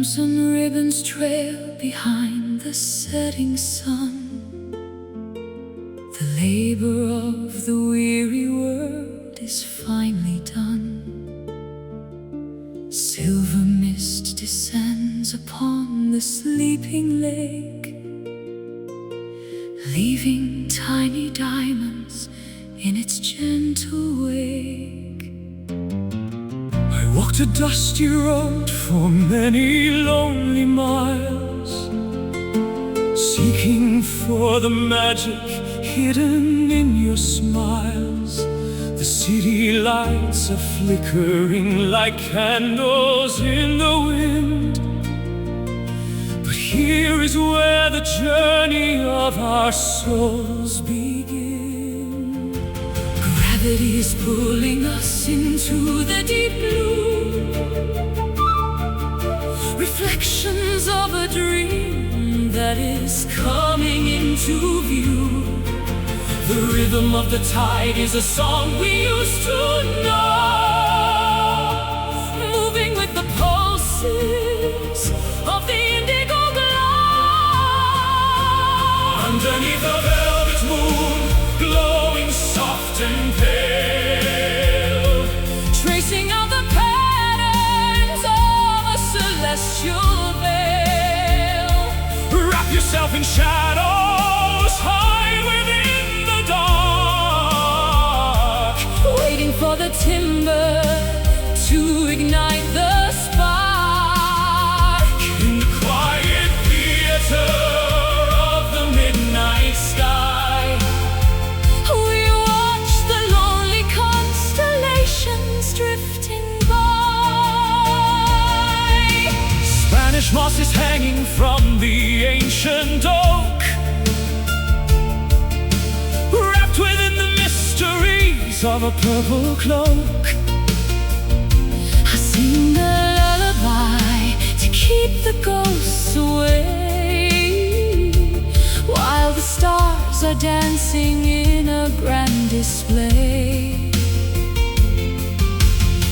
crimson ribbons trail behind the setting sun. The labor of the weary world is finally done. Silver mist descends upon the sleeping lake, leaving tiny diamonds in its gentle wake. I walked a dusty road for many lonely miles, seeking for the magic hidden in your smiles. The city lights are flickering like candles in the wind, but here is where the journey of our souls begin. Gravity is pulling us into the deep blue, reflections of a dream that is coming into view. The rhythm of the tide is a song we used to know, moving with the pulses of the indigo glow. Underneath the velvet moon, glowing soft and pale, tracing out the patterns of a celestial veil. Wrap yourself in shadows, hide within the dark, waiting for the timber to ignite the spark. In the quiet theater of the midnight sky, we watch the lonely constellations drifting by. Spanish moss is hanging from the ancient oak, wrapped within the mysteries of a purple cloak. I sing a lullaby to keep the ghosts away, while the stars are dancing in a grand display.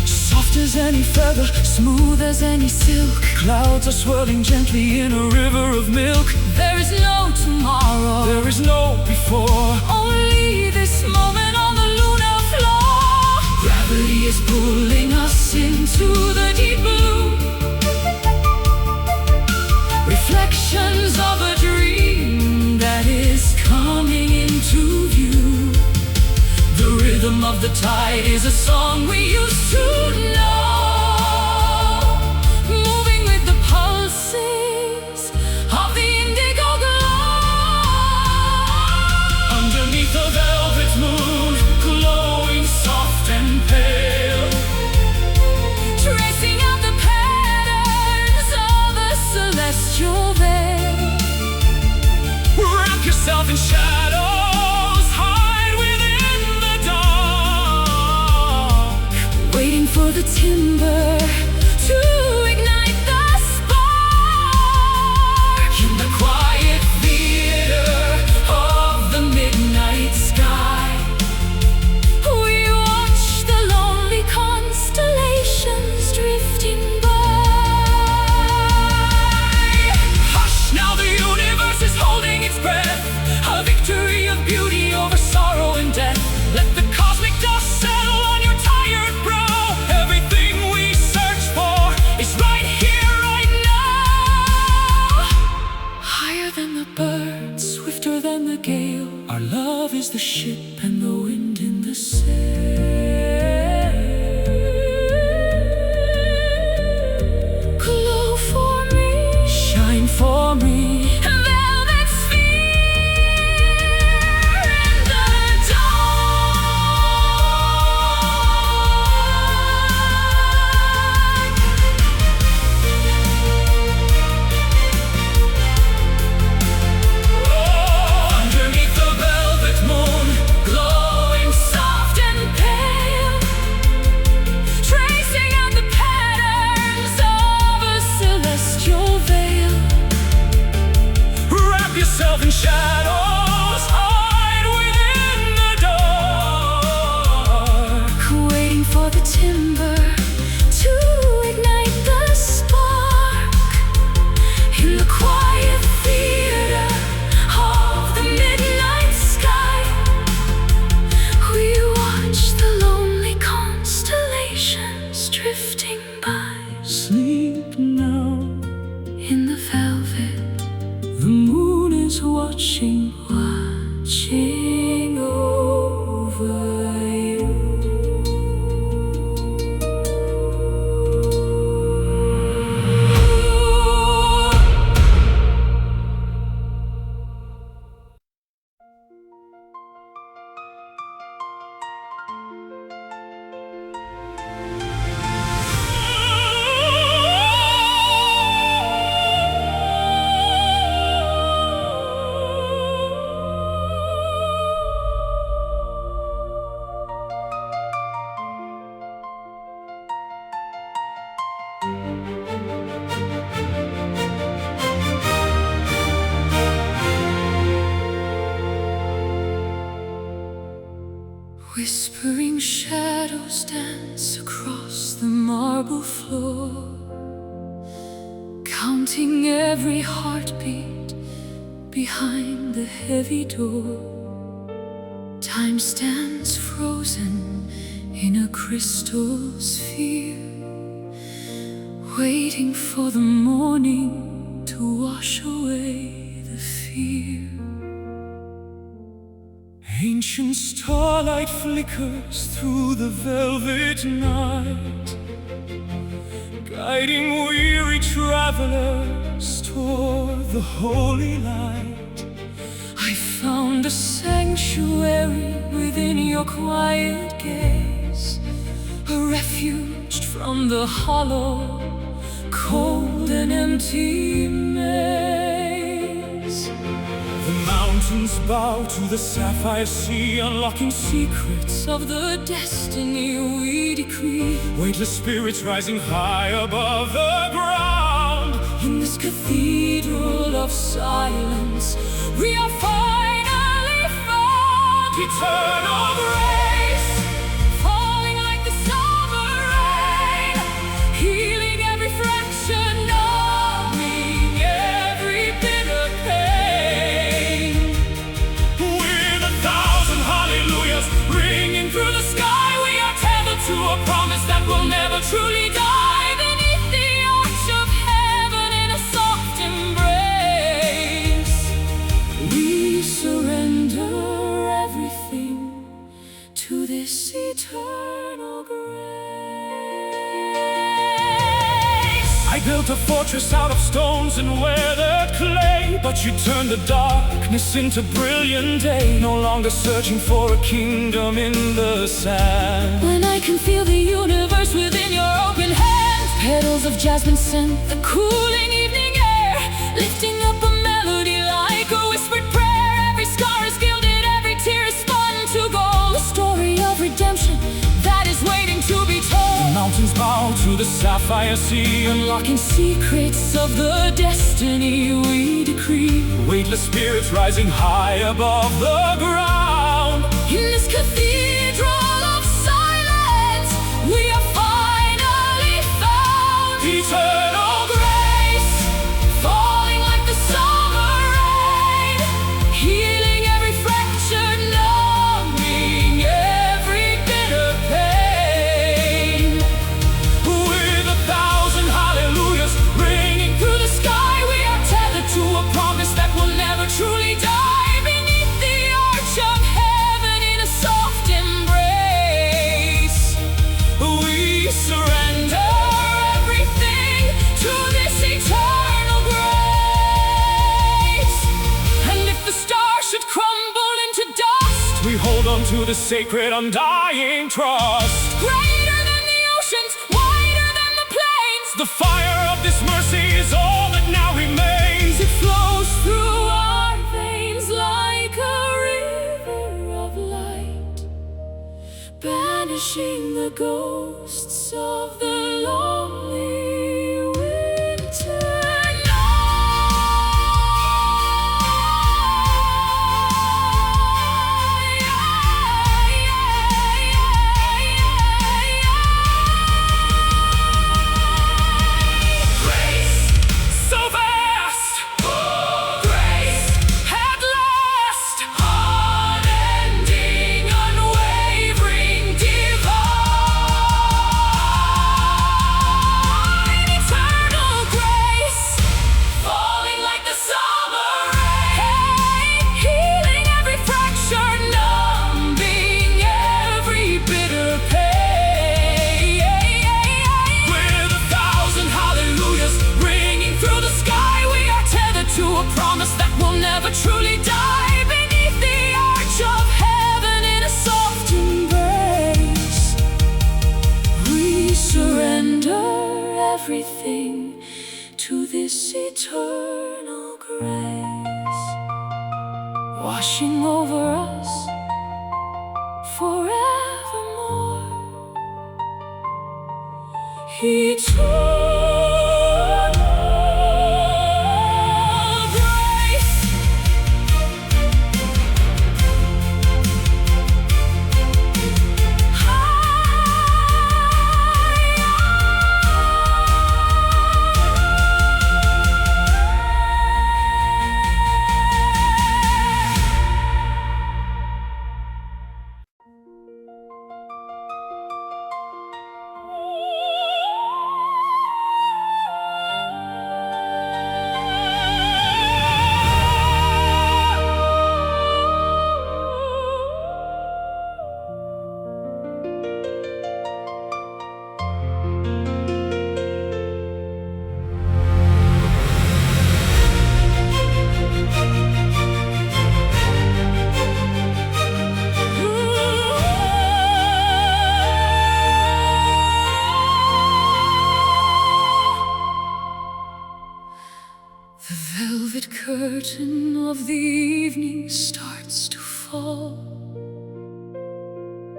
Soft as any feather, smooth as any silk, clouds are swirling gently in a river of milk. There is no tomorrow, there is no before, only this moment on the lunar floor. Gravity is pulling us into the deep blue, reflections of a dream that is coming into view. The rhythm of the tide is a song we used to know, moving with the pulses of the indigo glow. Underneath the velvet moon, glowing soft and pale, tracing out the patterns of a celestial veil. Wrap yourself in shadows, hide within the dark, waiting for the timber to ignite the spark. In the quiet theater of the midnight sky, we watch the lonely constellations drifting by. Hush, now the universe is holding its breath, a victory of beauty over sorrow and death. Let the cosmic dust settle on your tired brow. Everything we search for is right here, right now. Higher than the bird, swifter than the gale, our love is the ship and the wind in the sail. Glow for me, shine for me, velvet sphere in the dark. Oh, underneath the velvet moon, glowing soft and pale, Whispering shadows dance across the marble floor, counting every heartbeat behind the heavy door. Time stands frozen in a crystal sphere, waiting for the morning to wash away the fear. Ancient starlight flickers through the velvet night, guiding weary travelers toward the holy light. I found a sanctuary within your quiet gaze, a refuge from the hollow, cold and empty maze. The mountains bow to the sapphire sea, unlocking secrets of the destiny we decree. Weightless spirits rising high above the ground. In this cathedral of silence, we are finally found. Eternal grace, falling like the summer rain, healing every fraction, numbing every bitter pain. With 1,000 hallelujahs ringing through the sky, we are tethered to a promise that will never truly die. Beneath the arch of heaven in a soft embrace, we surrender everything to this eternal grace. I built a fortress out of stones and weathered clay, but you turned the darkness into brilliant day. No longer searching for a kingdom in the sand. When I can feel the universe within your open hands, petals of jasmine scent the cooling evening air, lifting up a melody like a whispered prayer. Every scar is gilded, every tear is spun to gold, a story of redemption that is waiting to be told. The mountains bow to the sapphire sea, unlocking secrets of the destiny we decree. Weightless spirits rising high above the ground. In this cathedral of silence, we are finally found. Eternal grace, falling like the summer rain, healing every fracture, numbing every bitter pain. With 1,000 hallelujahs ringing through the sky, we are tethered to a promise that will never truly die. Beneath the arch of heaven in a soft embrace, we surrender everything to this eternal grace. And if the stars should crumble into dust, we hold on to the sacred undying trust. Greater than the oceans, wider than the plains, the fire of this mercy is all that now remains. It flows through our veins like a river of light, banishing the ghosts of the lonely winter night. Grace, so vast, grace, at last, unending, unwavering, divine. Eternal grace, falling like the summer rain, healing every fracture, numbing every bitter pain. With 1,000 hallelujahs ringing through the sky, we are tethered to a promise that will never truly die. Beneath the arch of heaven in a soft embrace, we surrender everything to this eternal grace, washing over us forevermore. Eternal grace.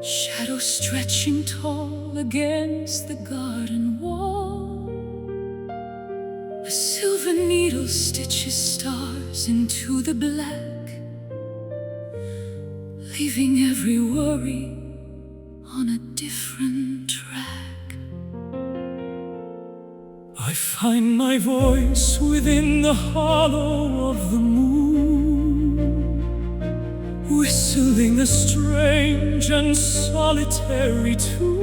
Shadow stretching tall against the garden wall. A silver needle stitches stars into the black, leaving every worry on a different track. I find my voice within the hollow of the moon, whistling a strange and solitary tune.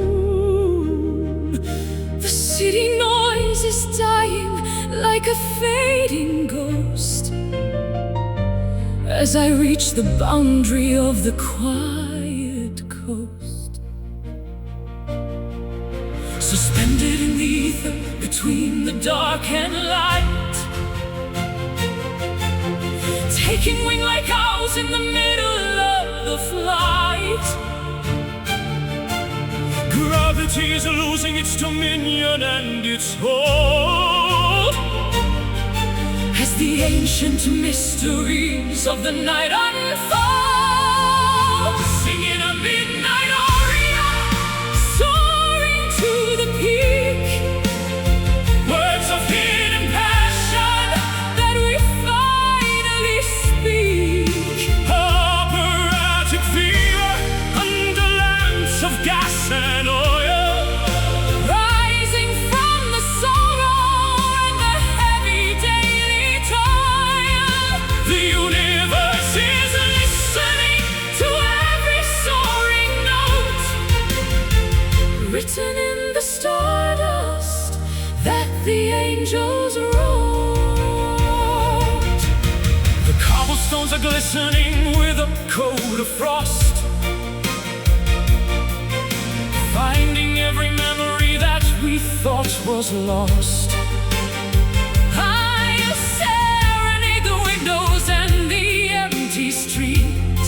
The city noise is dying like a fading ghost as I reach the boundary of the quiet coast. Suspended in the ether between the dark and light, taking wing like owls in the middle of the flight. Gravity is losing its dominion and its hold as the ancient mysteries of the night unfold. Singing a midnight aria, soaring to the peak, words of hidden passion that we finally speak. Operatic fever under lamps of gas and oil, rising from the sorrow and the heavy daily toil. The universe is listening to every soaring note, written in the stardust that the angels wrote. The cobblestones are glistening with a coat of frost, finding every memory that we thought was lost. I'll serenade the windows and the empty street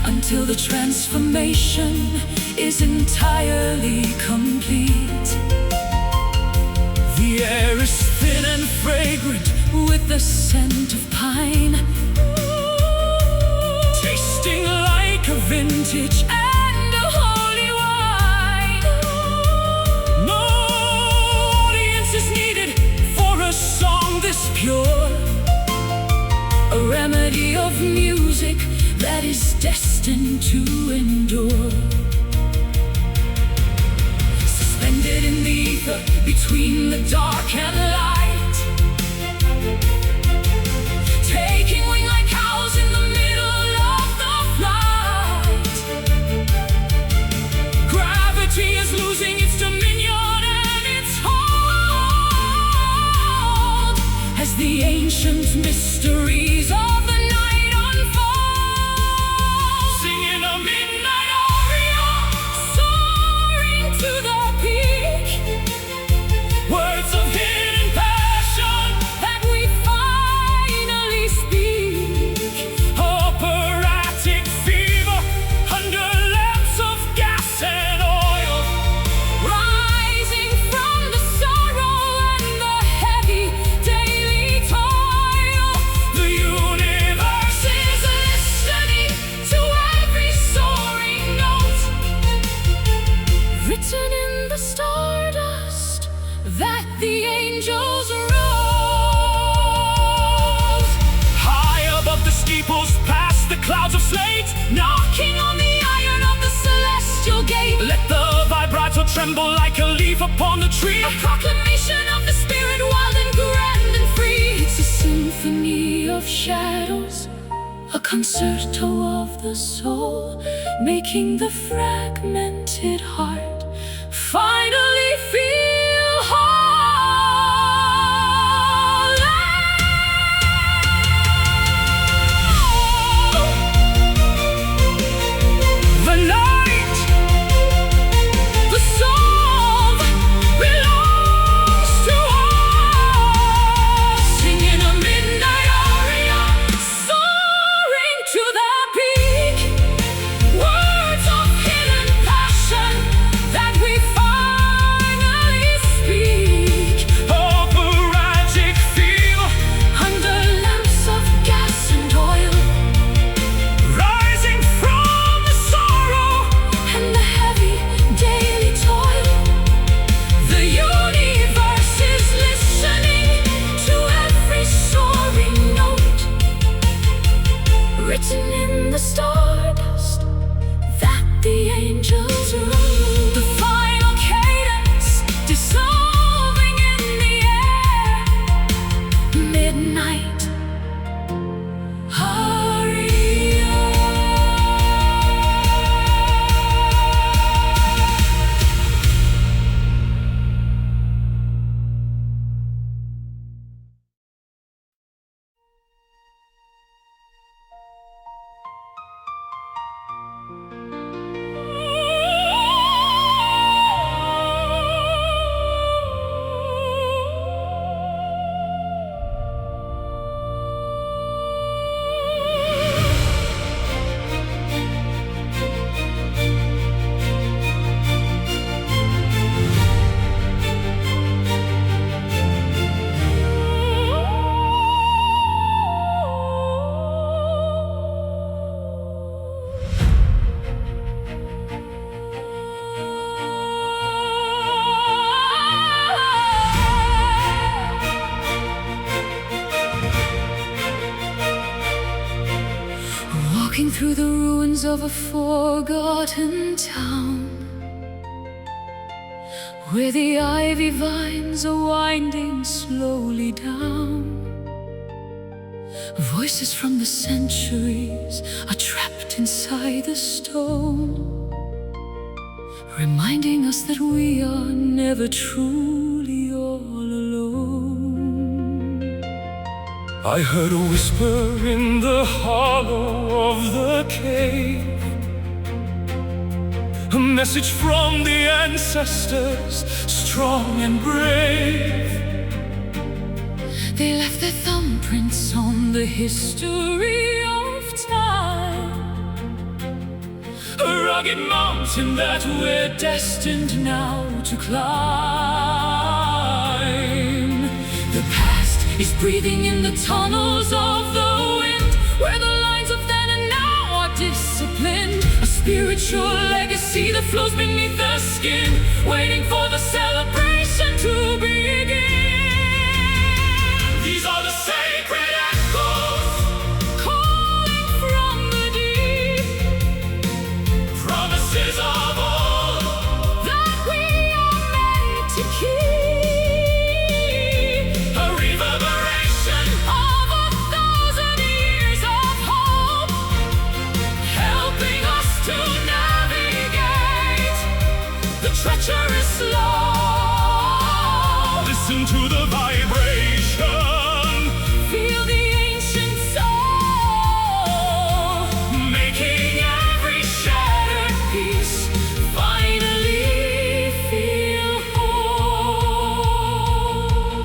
until the transformation is entirely complete. The air is thin and fragrant with the scent of pine, tasting like a vintage and a holy wine. No audience is needed for a song this pure, a remedy of music that is destined to endure. Suspended in the ether between the dark and light, taking wing like owls in the middle of the flight. Gravity is losing its dominion and its hold as the ancient mysteries of the night unfold. Singing a midnight aria, soaring to the peak, words of hidden passion that we finally speak. Operatic fever under lamps of gas and oil, rising from the sorrow and the heavy daily toil. The universe is listening to every soaring note, written in the stardust that the angels wrote. High above the steeples, past the clouds of slate, knocking on the iron of the celestial gate. Let the vibrato tremble like a leaf upon the tree, a proclamation of the spirit, wild and grand and free. It's a symphony of shadows, a concerto of the soul, making the fragmented heart finally feel whole. The night, the song belongs to us. Singing a midnight aria, soaring to the peak, words of hidden passion that we finally ruins of a forgotten town, where the ivy vines are winding slowly down. Voices from the centuries are trapped inside the stone, reminding us that we are never truly all alone. I heard a whisper in the hollow of the cave, a message from the ancestors, strong and brave. They left their thumbprints on the history of time, a rugged mountain that we're destined now to climb. The past is breathing in the tunnels of the wind, where the lines of then and now are disciplined. A spiritual legacy that flows beneath the skin, waiting for the celebration to begin. These are the sacred echoes, calling from the deep, promises of old that we are meant to keep, a reverberation of 1,000 years of hope, helping us to navigate the treacherous slope. Listen to the vibration, feel the ancient soul, making every shattered piece finally feel whole.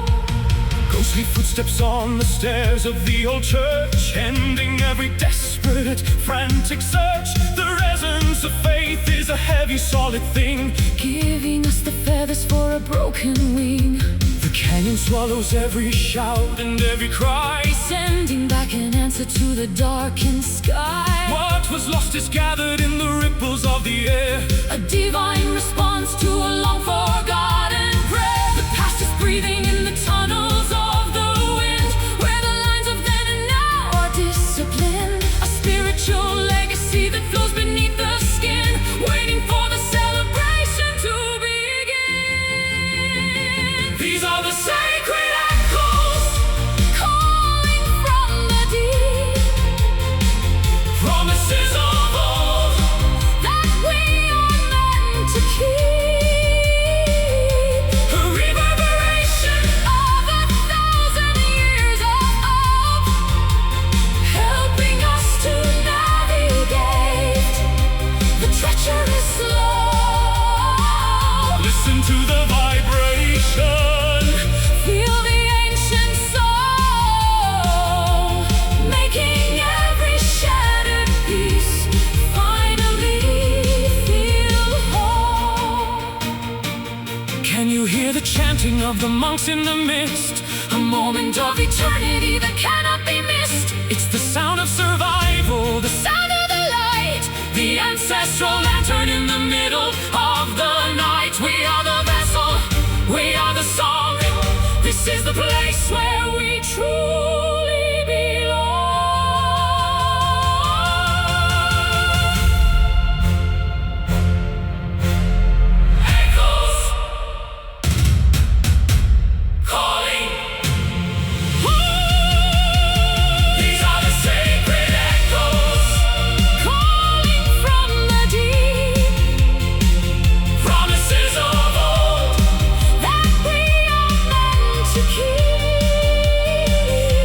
ghostly footsteps on the stairs of the old church, ending every desperate, frantic search. The resonance of faith is a heavy, solid thing, giving us the feathers for a broken wing. the canyon swallows every shout and every cry, Sending back an answer to the darkened sky. what was lost is gathered in the ripples of the air, A divine response to a long forgotten prayer. The past is breathing in the tunnels of the wind, where the lines of then and now are disciplined. A spiritual legacy that flows beneath the skin, waiting for the celebration to begin. these are the Sacred echoes, calling from the deep, promises of old that we are meant to keep, a reverberation of 1,000 years of hope, helping us to navigate the treacherous slope. Listen to the vibration, Feel the ancient soul, making every shattered piece finally feel whole. can you hear the chanting of the monks in the mist? A moment of eternity that cannot be missed. It's the sound of survival, the Sound of the light, the ancestral lantern in the middle of the night. We are the vessel, we are the song. this is the place where we truly belong. Echoes calling. These are the sacred echoes, Calling from the deep, promises of old that we are meant to keep,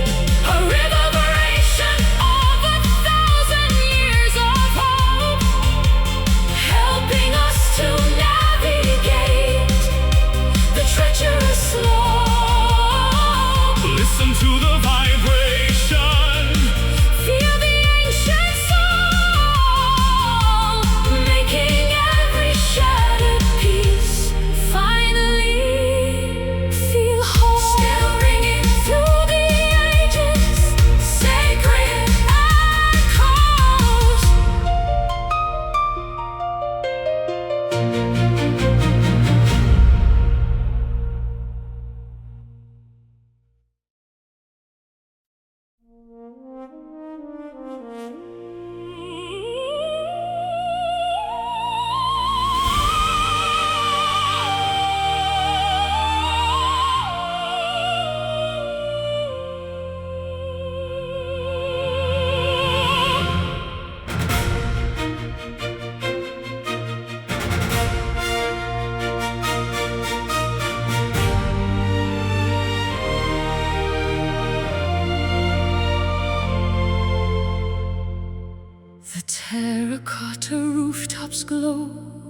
her rooftops glow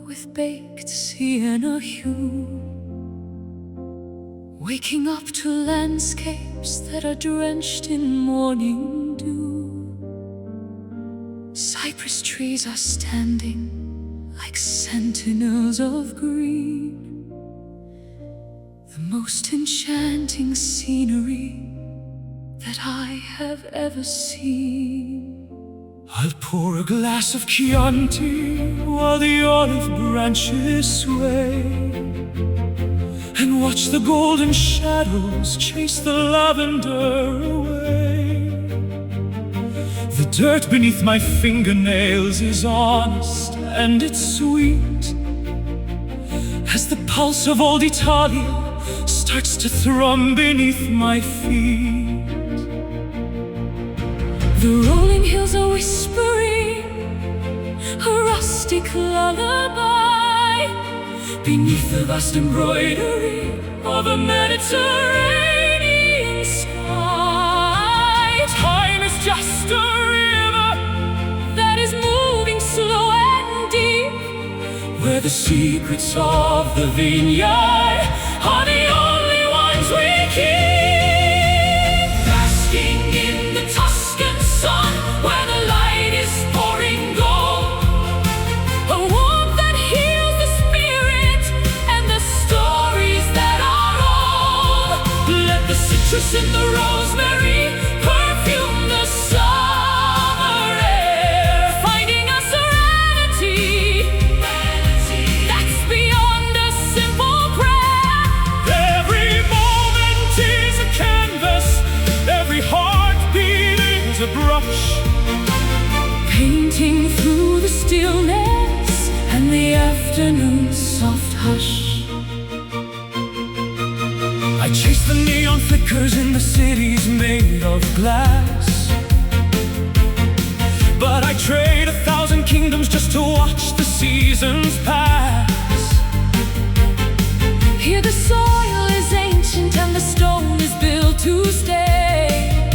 with baked sienna hue, waking up to landscapes that are drenched in morning dew. Cypress trees are standing like sentinels of green, the most enchanting scenery that I have ever seen. I'll pour a glass of Chianti while the olive branches sway, and watch the golden shadows chase the lavender away. The dirt beneath my fingernails is honest and it's sweet, as the pulse of old Italia starts to thrum beneath my feet. The rolling hills are whispering a rustic lullaby beneath the vast embroidery of a Mediterranean sky. Time is just a river that is moving slow and deep, where the secrets of the vineyard are the only ones we keep. basking in the Tuscan sun where the light is pouring gold, a warmth that heals the spirit and the stories that are old. Let the citrus and the rosemary perfume the summer air, Finding a serenity that's beyond a simple prayer. Every moment is a canvas, every heartbeat is a brush, Painting through the stillness and the afternoon's soft hush. I chase the neon flickers in the cities made of glass, but I trade 1,000 kingdoms just to watch the seasons pass. Here the soil is ancient and the stone is built to stay,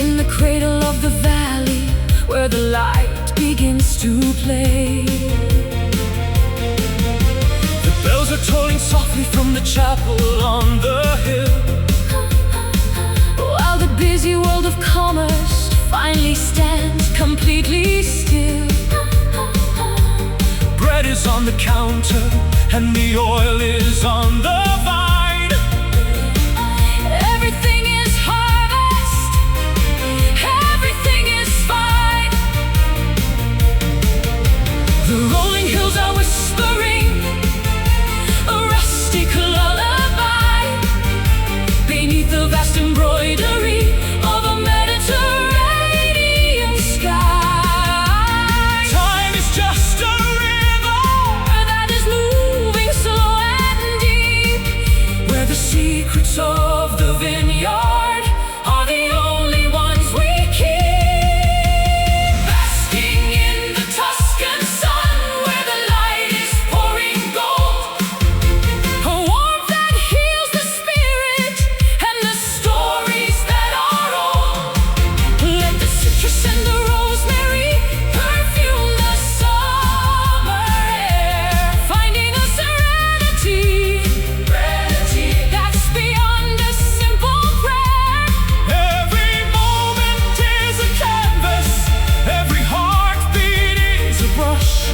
in the cradle of the valley where the light begins to play. The bells are tolling softly from the chapel on the hill, While the busy world of commerce finally stands completely still. bread is on the counter and the oil is on the vine. Everything is harvest, everything is fine. The rolling hills are whispering A rustic lullaby beneath the vast embroidery of a Mediterranean sky. time is just a river That is moving slow and deep, where the secrets of the vineyard are the only ones we keep. basking in the Tuscan sun Where the light is pouring gold, a warmth that heals the spirit and the stories that are old. Let the citrus and the rosemary perfume the summer air, finding a serenity that's beyond a simple prayer. Every moment is a canvas, every heartbeat is a brush,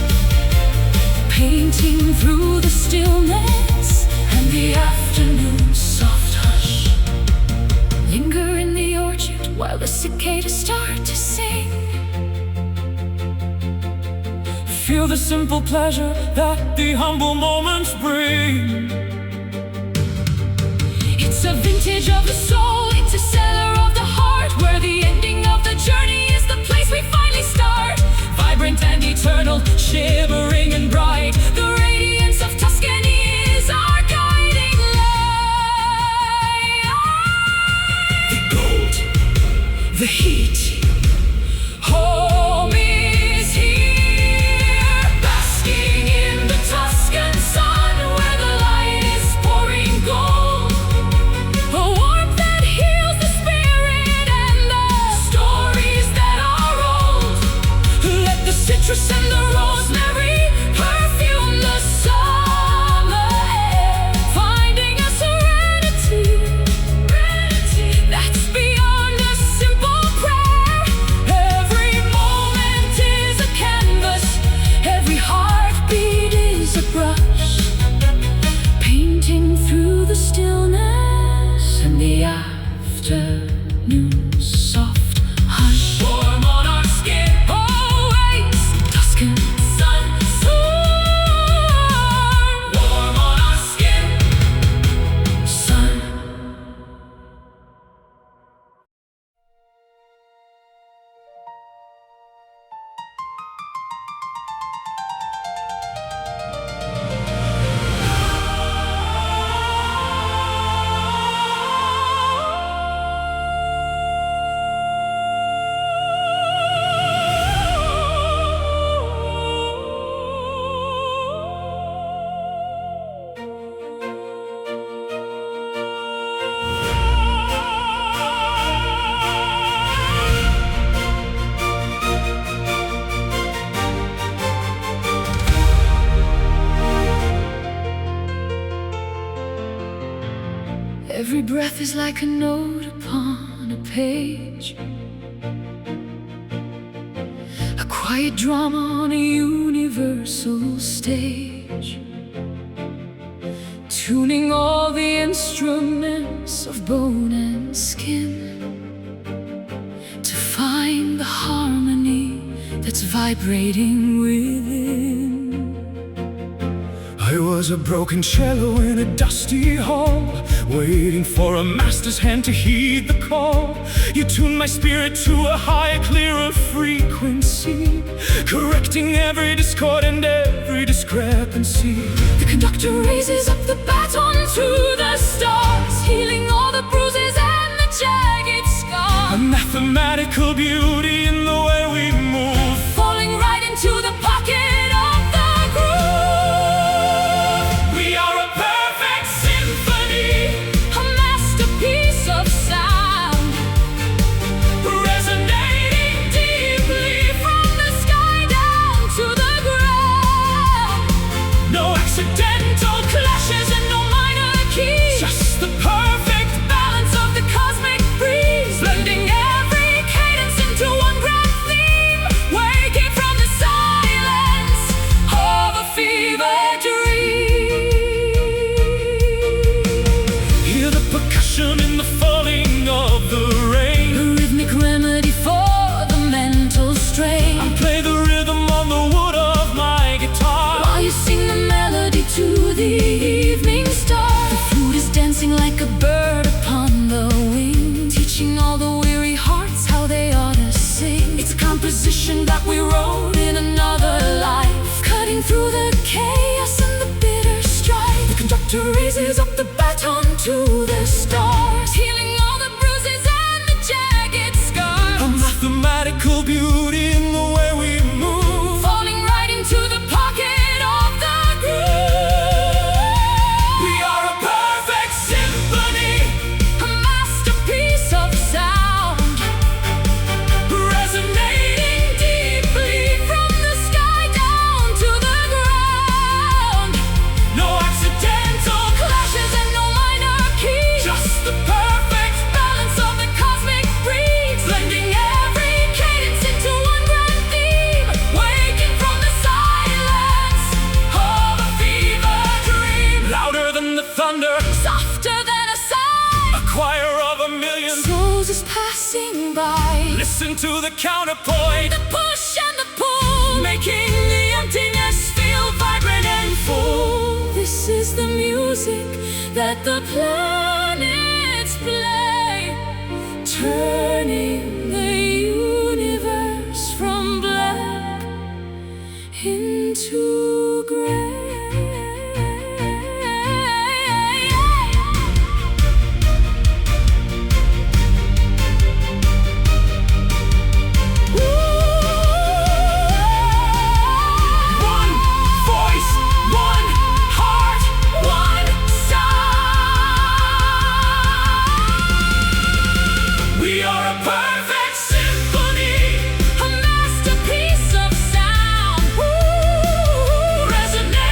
Painting through the stillness and the afternoon's soft hush. Linger in the orchard while the cicadas start to sing. feel the simple pleasure that the humble moments bring. It's a vintage of the soul, it's a cellar of the heart, where the ending of the journey is the place we finally start. Vibrant and eternal, shimmering and bright, the radiance of Tuscany is our guiding light. The gold, the heat, Home is here, basking in the Tuscan sun where the light is pouring gold, a warmth that heals the spirit and the stories that are old. let the citrus and breath is like a note upon a page, a quiet drama on a universal stage, tuning all the instruments of bone and skin to find the harmony that's vibrating within. I was a broken cello in a dusty hall, waiting for a master's hand to heed the call. You tuned my spirit to a higher, clearer frequency, correcting every discord and every discrepancy. The conductor raises up the baton to the stars, healing all the bruises and the jagged scars. A mathematical beauty in the way we move, falling right into the pocket of the groove. We are a perfect symphony, a masterpiece of sound, resonating deeply from the sky down to the ground. no accidental Clashes and no minor keys, just the perfect balance of the cosmic breeze, blending every cadence into one grand theme, waking from the silence of a fever dream. Hear the percussion in the falling of the rain, A rhythmic remedy for the mental strain, I play the rhythm on the wood of my guitar, while you sing the melody to the evening star. The flute is dancing like a bird upon the wing, teaching all the weary hearts how they ought to sing. It's a composition that we wrote in another life, cutting through the chaos and the bitter strife. the conductor Raises up the baton to the stars, healing all the bruises and the jagged scars. a mathematical beauty in the way we move, Falling right into the pocket of the groove. we are a perfect symphony, A masterpiece of sound, resonating deeply from the sky down to the ground. no accidental Clashes and no minor keys, just the perfect balance of the cosmic breeze, blending every cadence into one grand theme, waking from the silence of a fever dream. louder than the thunder, Softer than a sigh, a choir of a million. souls is passing by. Listen to the counterpoint, The push and the pull, making the emptiness feel vibrant and full. this is the music that the planets play, turning the universe from black into gray. One voice, one heart, One sound, we are a perfect symphony, a masterpiece of sound, resonating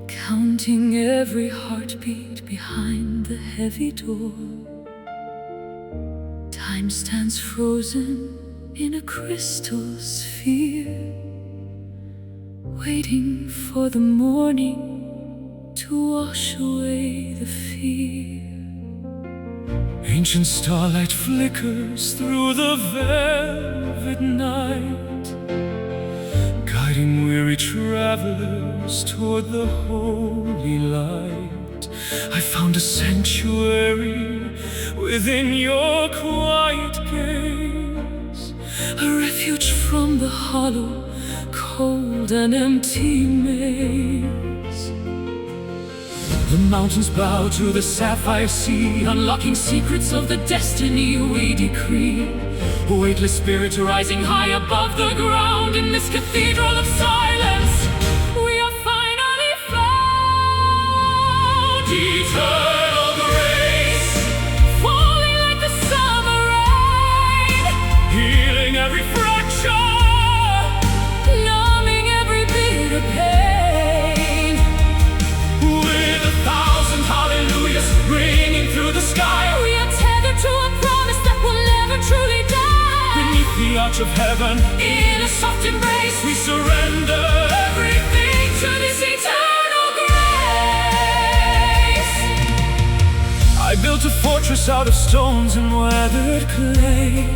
counting every heartbeat behind the heavy door. Time stands frozen in a crystal sphere, waiting for the morning to wash away the fear. Ancient starlight flickers through the velvet night, guiding weary travelers toward the holy light. I found a sanctuary within your quiet gaze, a refuge from the hollow, cold and empty maze. The mountains bow to the sapphire sea, unlocking secrets of the destiny we decree. A weightless spirit rising high above the ground in this cathedral of silence. We are finally found. Eternal grace, falling like the summer rain, healing every fracture, numbing every bitter pain. With 1,000 hallelujahs ringing through the sky, we are tethered to a promise that will never truly die. Beneath the arch of heaven, in a soft embrace, we surrender everything to this eternal grace. I built a fortress out of stones and weathered clay,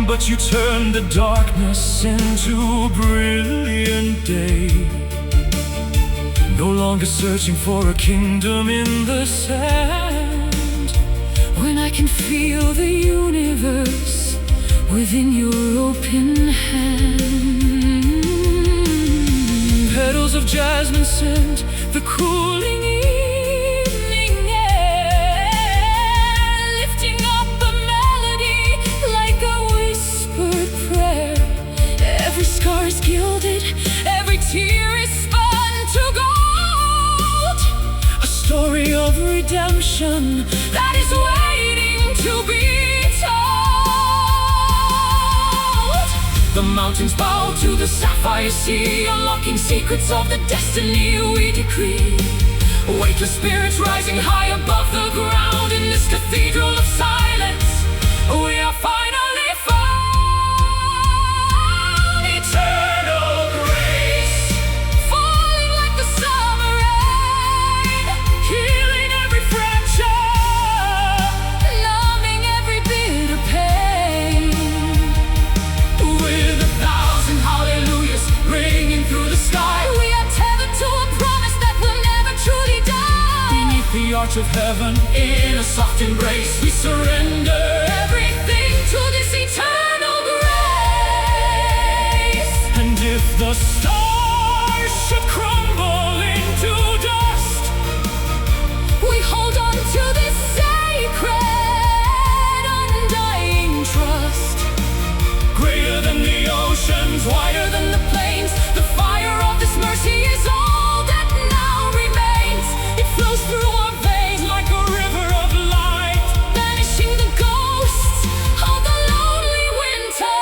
but you turned the darkness into brilliant day. No longer searching for a kingdom in the sand, when I can feel the universe within your open hand. Petals of jasmine scent the cooling evening air, lifting up a melody like a whispered prayer. Every scar is gilded, every tear is spun to gold, a story of redemption that is waiting to be told. The mountains bow to the sapphire sea, unlocking secrets of the destiny we decree. Weightless spirits rising high above the ground in this cathedral of silence. We are finally found. Eternal grace, falling like the summer rain, healing every fracture, numbing every bitter pain. With 1,000 hallelujahs ringing through the sky, we are tethered to a promise that will never truly die. Beneath the arch of heaven, in a soft embrace, we surrender everything to this eternal grace. And if the stars should crumble into dust, we hold on to this sacred, undying trust. Greater than the oceans, wider than the plains, the fire of this mercy is all that now remains. It flows through our veins like a river of light, banishing the ghosts of the lonely winter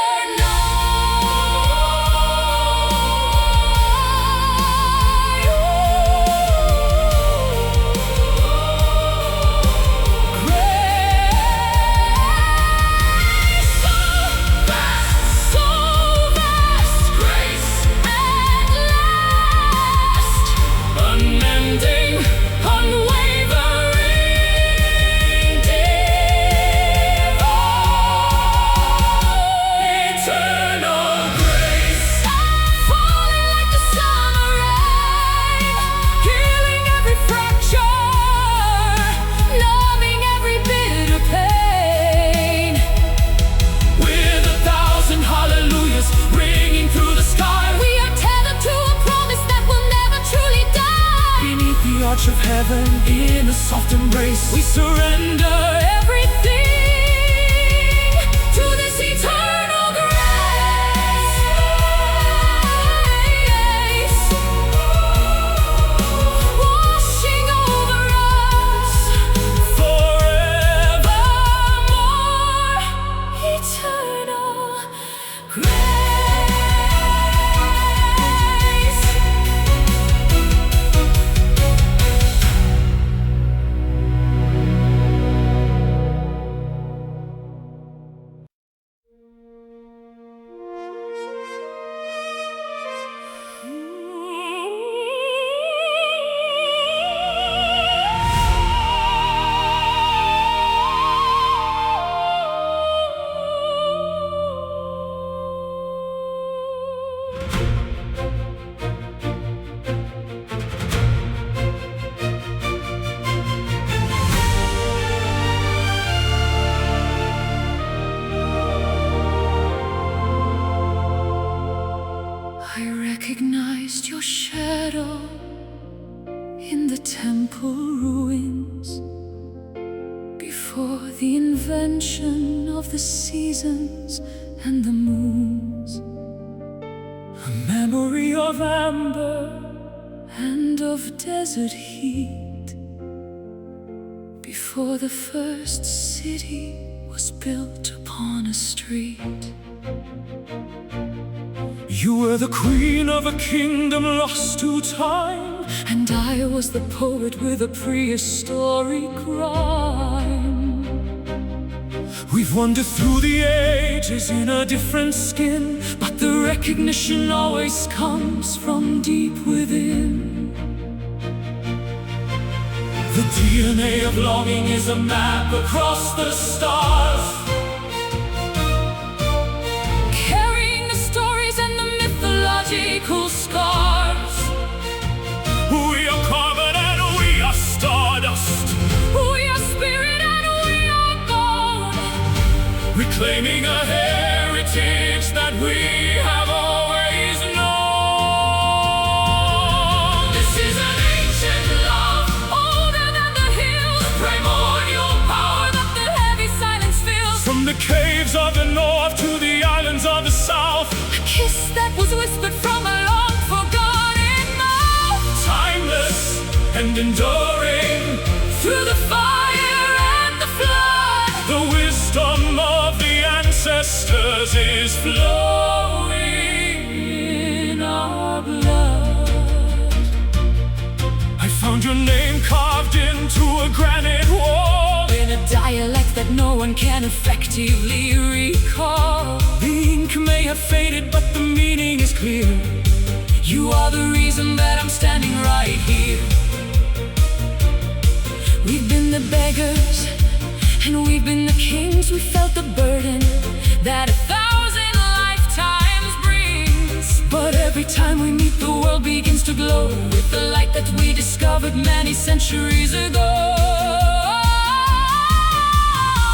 unending, unwavering, eternal grace, falling like the summer rain, healing every fracture, numbing every bitter pain. With 1,000 hallelujahs ringing through the sky, we are tethered to a promise that will never truly die. Beneath the arch of heaven, in a soft embrace, we surrender everything to this eternal grace, washing over us forevermore. Eternal grace. recognized your shadow in the temple ruins before the invention of the seasons and the moons. A memory of amber and of desert heat before the first city was built upon a street. You were the queen of a kingdom lost to time, and I was the poet with a prehistoric rhyme. We've wandered through the ages in a different skin, but the recognition always comes from deep within. The DNA of longing is a map across the stars, carrying the stories and the mythological scars. We are carbon and we are stardust. We are spirit and we are gold, reclaiming a heritage that we have always known. This is an ancient love, older than the hills, the primordial power that the heavy silence fills. From the caves of the north to the islands of the south, a kiss that was whispered from a long forgotten mouth. Timeless and enduring through the fire and the flood, the wisdom of the ancestors is flowing in our blood. I found your name carved into a granite wall, in a dialect that no one can effectively recall. the ink may have faded, but the meaning is clear. You are the reason that I'm standing right here. We've been the beggars and we've been the kings. We felt the burden that 1,000 lifetimes brings, But every time we meet, the world begins to glow with the light that we discovered many centuries ago.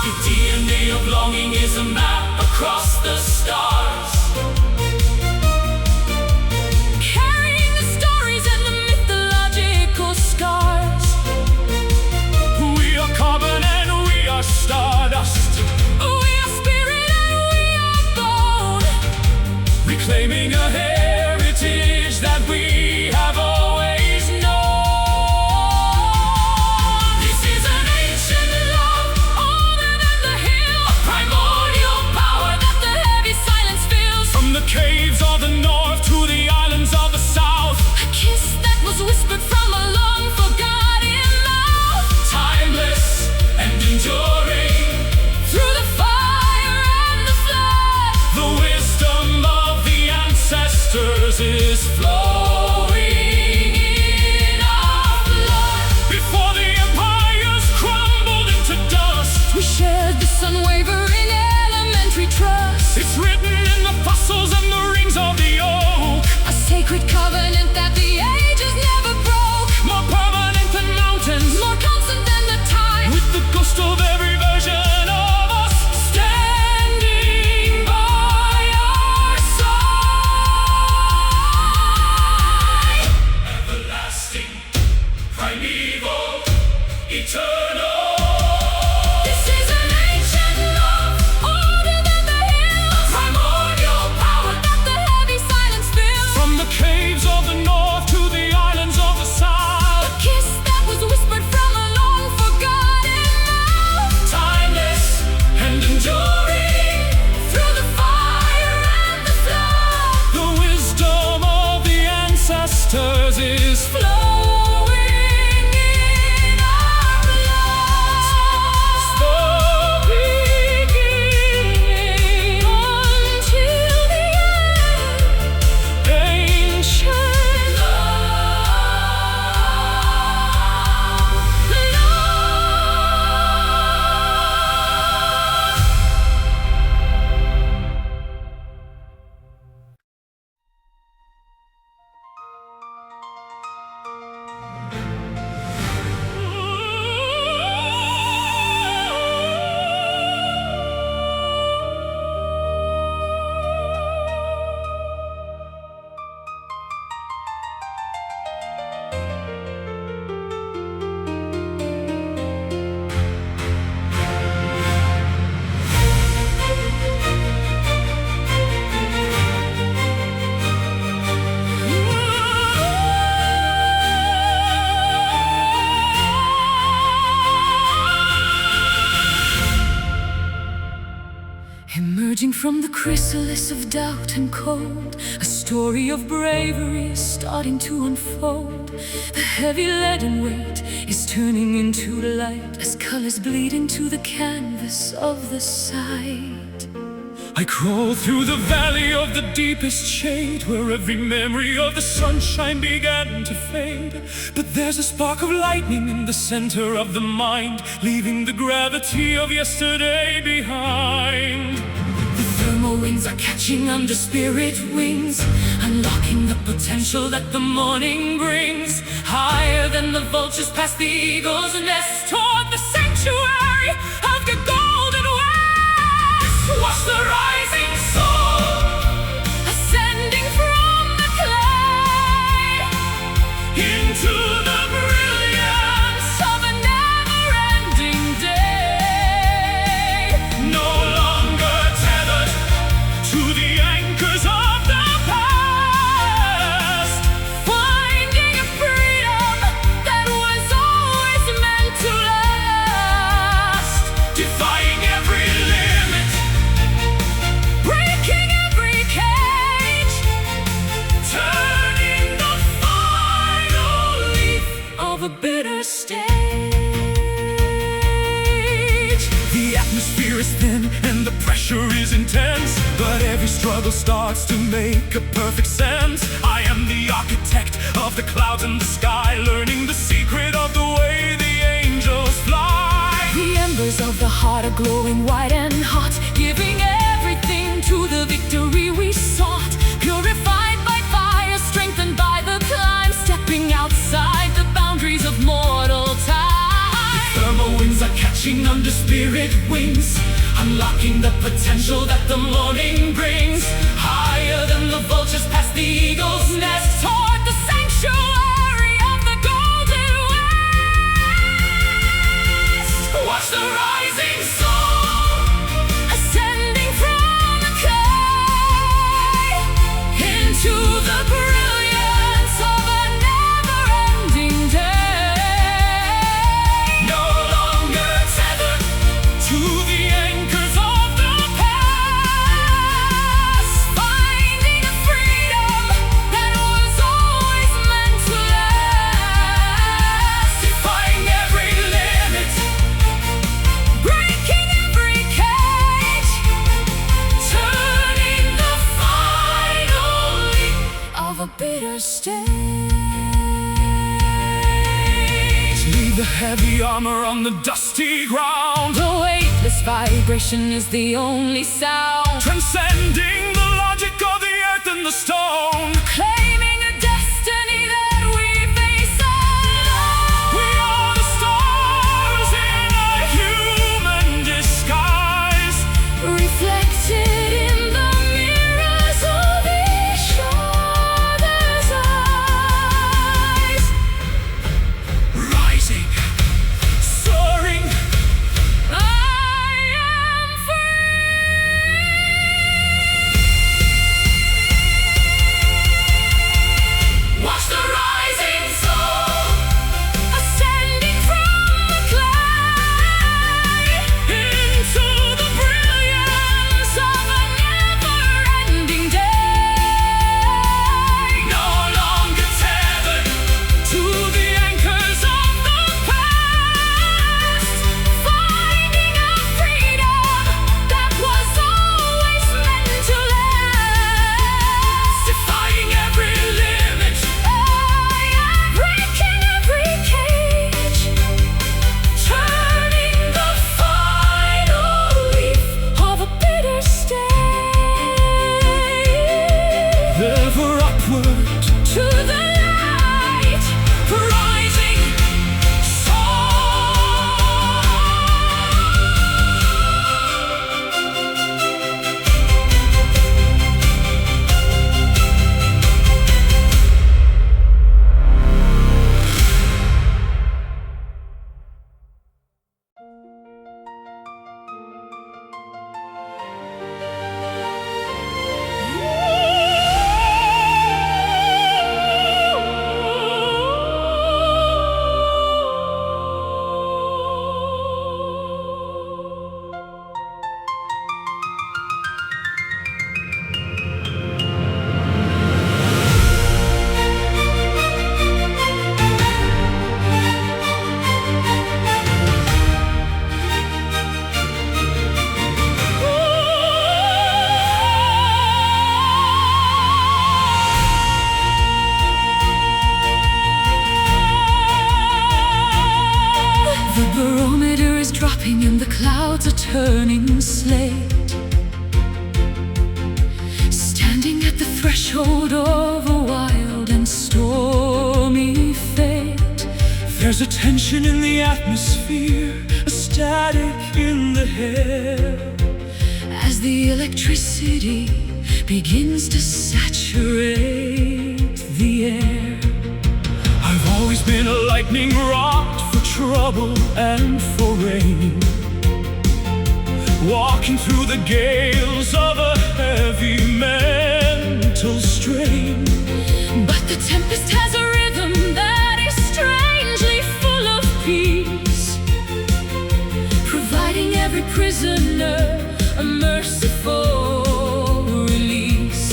the DNA of longing is a map across the stars, Carrying the stories and the mythological scars. we are carbon and we are stardust, We are spirit and we are bone, reclaiming a heritage that we have always known. This is an ancient love, older than the hill, a primordial power that the heavy silence fills. From the caves of the north to the islands of the south, A kiss that was whispered from a long forgotten mouth. timeless and enduring, Through the fire and the flood, the wisdom of the ancestors is flowing in our blood. before the empires crumbled into dust. We shared this unwavering elementary trust, It's written in the fossils and the rings of the oak, a sacred covenant that the ages never broke. more permanent than mountains, More constant than the tide, with the ghost of every version of us standing by our side. Everlasting, primeval, eternal. this is an ancient love, older than the hills, primordial power that the heavy silence fills. From the caves of the north to the islands of the south, A kiss that was whispered from a long forgotten mouth. timeless and enduring, Through the fire and the flood, the wisdom of the ancestors is flowing in our blood. the beginning Until the end, ancient love. from the chrysalis of doubt and cold, a story of bravery is starting to unfold. The heavy leaden weight is turning into light as colors bleed into the canvas of the sight. I crawl through the valley of the deepest shade, where every memory of the sunshine began to fade. But there's a spark of lightning in the center of the mind, leaving the gravity of yesterday behind. The thermal winds are catching under spirit wings, unlocking the potential that the morning brings. Higher than the vultures past the eagle's nest, toward the sanctuary of the golden west. Watch the rising sun ascending from the clay into the brilliance of a never-ending day. No longer tethered to the anchors of the past, Finding a freedom that was always meant to last. defying every limit, Breaking every cage, turning the final leaf of a bitter stage. The atmosphere is thin and the pressure is intense, but every struggle starts to make a perfect sense. I am the architect of the clouds and the sky, learning the secret of the way the angels fly. The embers of the heart are glowing white and hot, giving everything to the victory we sought. Purified by fire, strengthened by the climb, stepping outside the boundaries of mortal time. Thermal winds are catching under spirit wings, unlocking the potential that the morning brings. Higher than the vultures past the eagle's nest, toward the sanctuary of the golden west. Watch the rising sun Ascending from the clay into the brilliance of a never-ending day. no longer tethered to the anchors of the Past, finding a freedom that was always meant to last. defying every limit, Breaking every cage, turning the final leaf of a bitter stage. leave the heavy armor on the dusty ground, The weightless vibration is the only sound, transcending the logic of the earth and the stone. claiming a destiny that we face alone. We are the stars in a human disguise, Reflected in the mirrors of each other's eyes. rising, soaring, I am free. stopping and the clouds are turning slate. Standing at the threshold of a wild and stormy fate. There's a tension in the atmosphere, a static in the air, as the electricity begins to saturate the air. I've always been a lightning rod for trouble and for rain, walking through the gales of a heavy mental strain. But the tempest has a rhythm that is strangely full of peace, providing every prisoner a merciful release.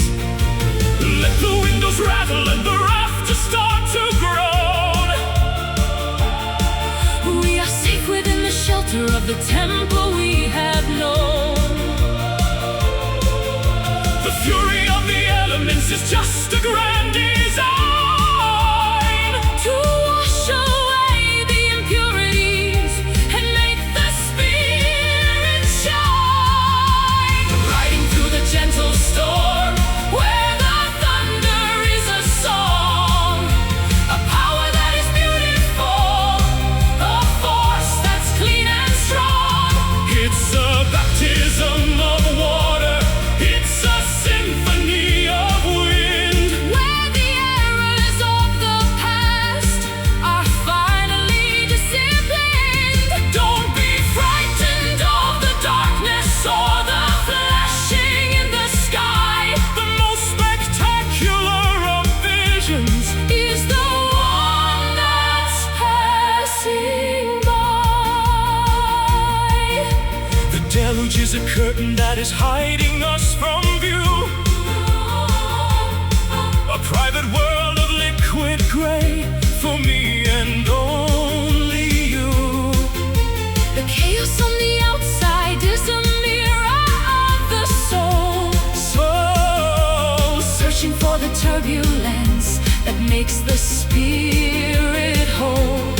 Let the windows rattle and the rafters start to groan. We are safe within the shelter of the temple we have known. The fury of the elements is just a grand design to wash away the impurities and make the spirit shine. riding through the gentle storm Where the thunder is a song, a power that is beautiful, a force that's clean and strong. it's a baptism of water, it's a symphony of wind. Where the errors of the past are finally disciplined. Don't be frightened of the darkness or the flashing in the sky. The most spectacular of visions Is the one that's passing by. The deluge is a curtain that is hiding us from view, a private world of liquid gray for me and only you. The chaos on the outside is a mirror of the soul, So searching for the turbulence that makes the spirit whole.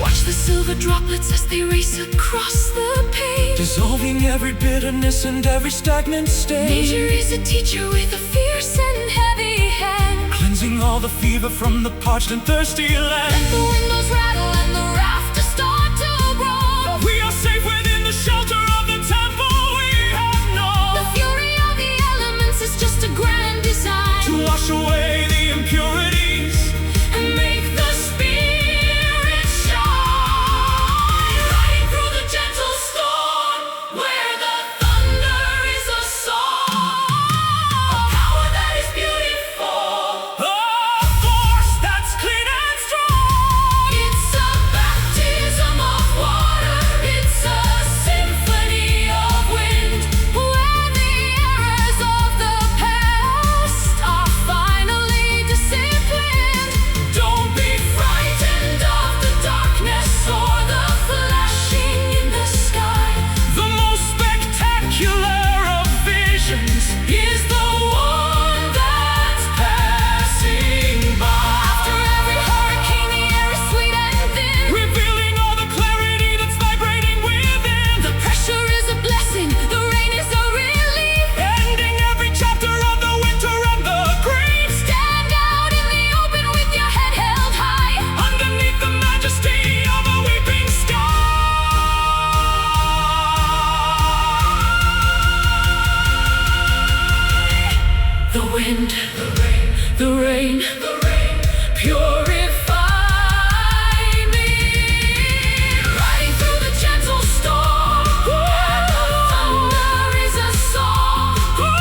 Watch the silver droplets as they race across the page. dissolving every bitterness and every stagnant stain, Nature is a teacher with a fierce and heavy hand. cleansing all the fever from the parched and thirsty land. The windows rattle and the rafters start to roll. We are safe within the shelter of the temple we have The known, fury of the elements is just a grand design to wash away the impurities and make the spirit shine. Riding through the gentle storm where the thunder is a song, a power that is beautiful, a force that's clean and strong. it's a baptism of water, it's a symphony of wind. Where the errors of the past are finally disciplined. Don't be Frightened of the darkness or the flashing in the sky. the most spectacular of visions Is the one that's passing by, after every hurricane, the air is sweet and thin. revealing all the clarity that's vibrating within, The pressure is a blessing, the rain is a relief. ending every chapter of the winter and the grief. Stand out in the open with your head held high. Underneath the majesty of a weeping sky. The wind, the rain, purify me. Riding through the gentle storm where the thunder is a song, a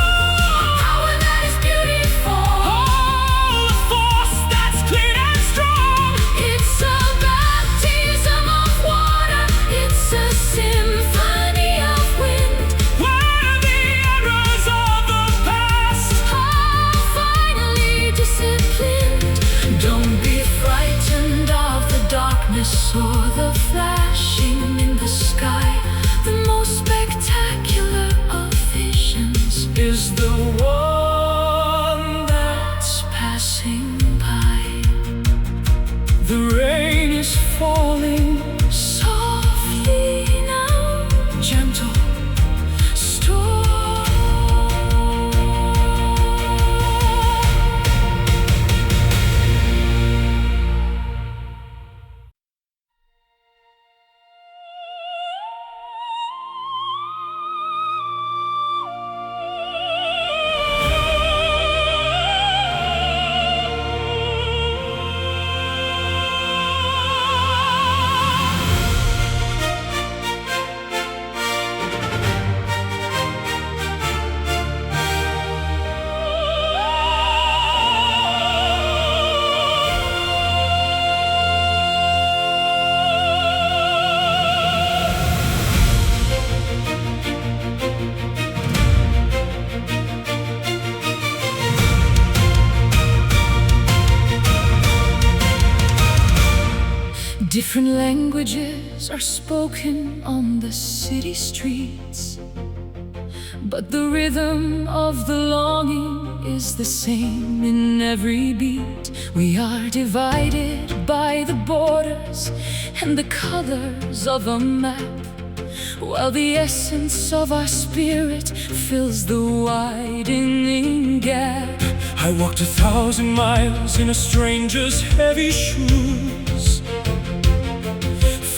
power that is beautiful, Oh, a force that's clean and strong. it's a baptism of water, it's a symphony of wind. Where the errors of the past are finally disciplined. Don't be frightened of the darkness or the flashing in the sky. The most spectacular of visions is the one that's passing by. the rain is falling Softly Different languages are spoken on the city streets, but the rhythm of the longing is the same in every beat. We are divided by the borders and the colors of a map, while the essence of our spirit fills the widening gap. I walked 1,000 miles in a stranger's heavy shoes,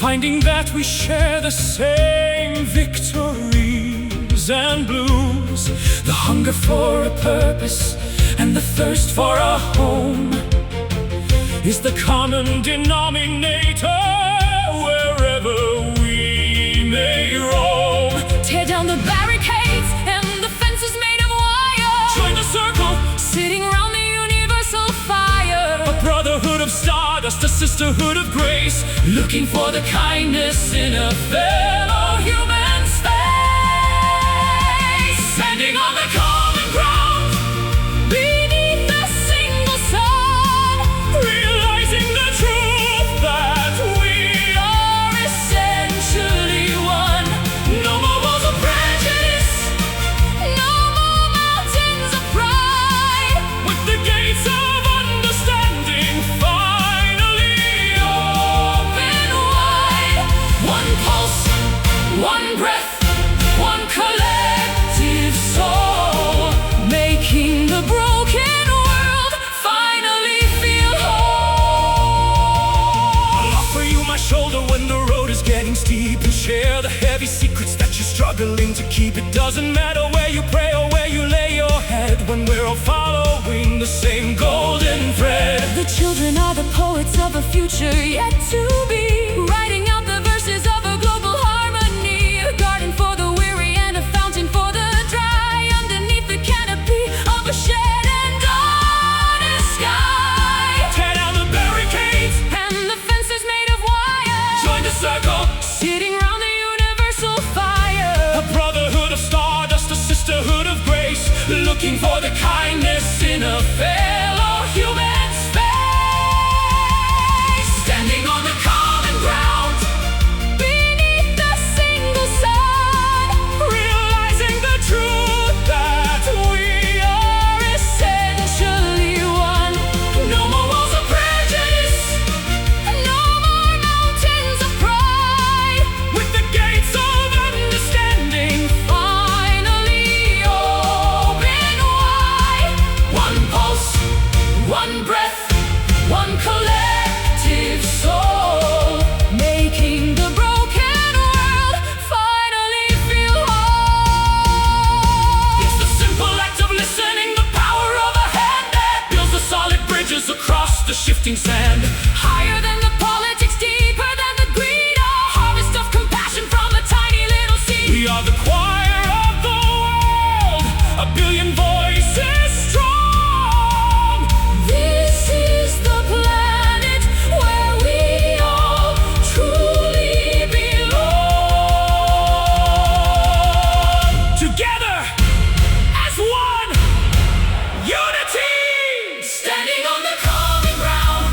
finding that we share the same victories and blues. The hunger for a purpose and the thirst for a home is the common denominator wherever we may roam. Tear down the barricades and the fences made of wire. Join the circle, sitting round the universal fire. a brotherhood of stardust, a sisterhood of grace, Looking for the kindness in a fellow human space. standing on the common ground, Beneath a single sun, realizing the truth that we are essentially one. no more walls of prejudice, No more mountains of pride. with the gates of understanding finally Open wide. One pulse, one breath, one collective soul, making the broken world finally feel whole. I'll offer you my shoulder when the road is getting steep, and share the heavy secrets that you're struggling to keep. It doesn't matter where you pray or where you lay your head, when we're all following the same golden thread. The children are the poets of a future yet to be, writing out the verses of a global harmony. A garden for the weary and a fountain for the dry, underneath the canopy of a shed and honest sky. Tear down the barricades, And the fences made of wire, join the circle, sitting round the universal fire. a brotherhood of stardust, a sisterhood of grace, looking for the kindness in a fellow human space. Standing on the common ground, Beneath a single sun, realizing the truth that we are essentially one. no more walls of prejudice, No more mountains of pride. with the gates of understanding Finally open wide. one pulse, One breath, one collective soul, making the broken world finally feel whole. it's the simple act of listening, the power of a hand that builds the solid bridges across the shifting sand. Higher than the politics, deeper than the greed, a harvest of compassion from a tiny little seed. We are the choir of the world, a billion voices strong. This is the planet where we all truly belong. Together as one, unity. Standing on the common ground,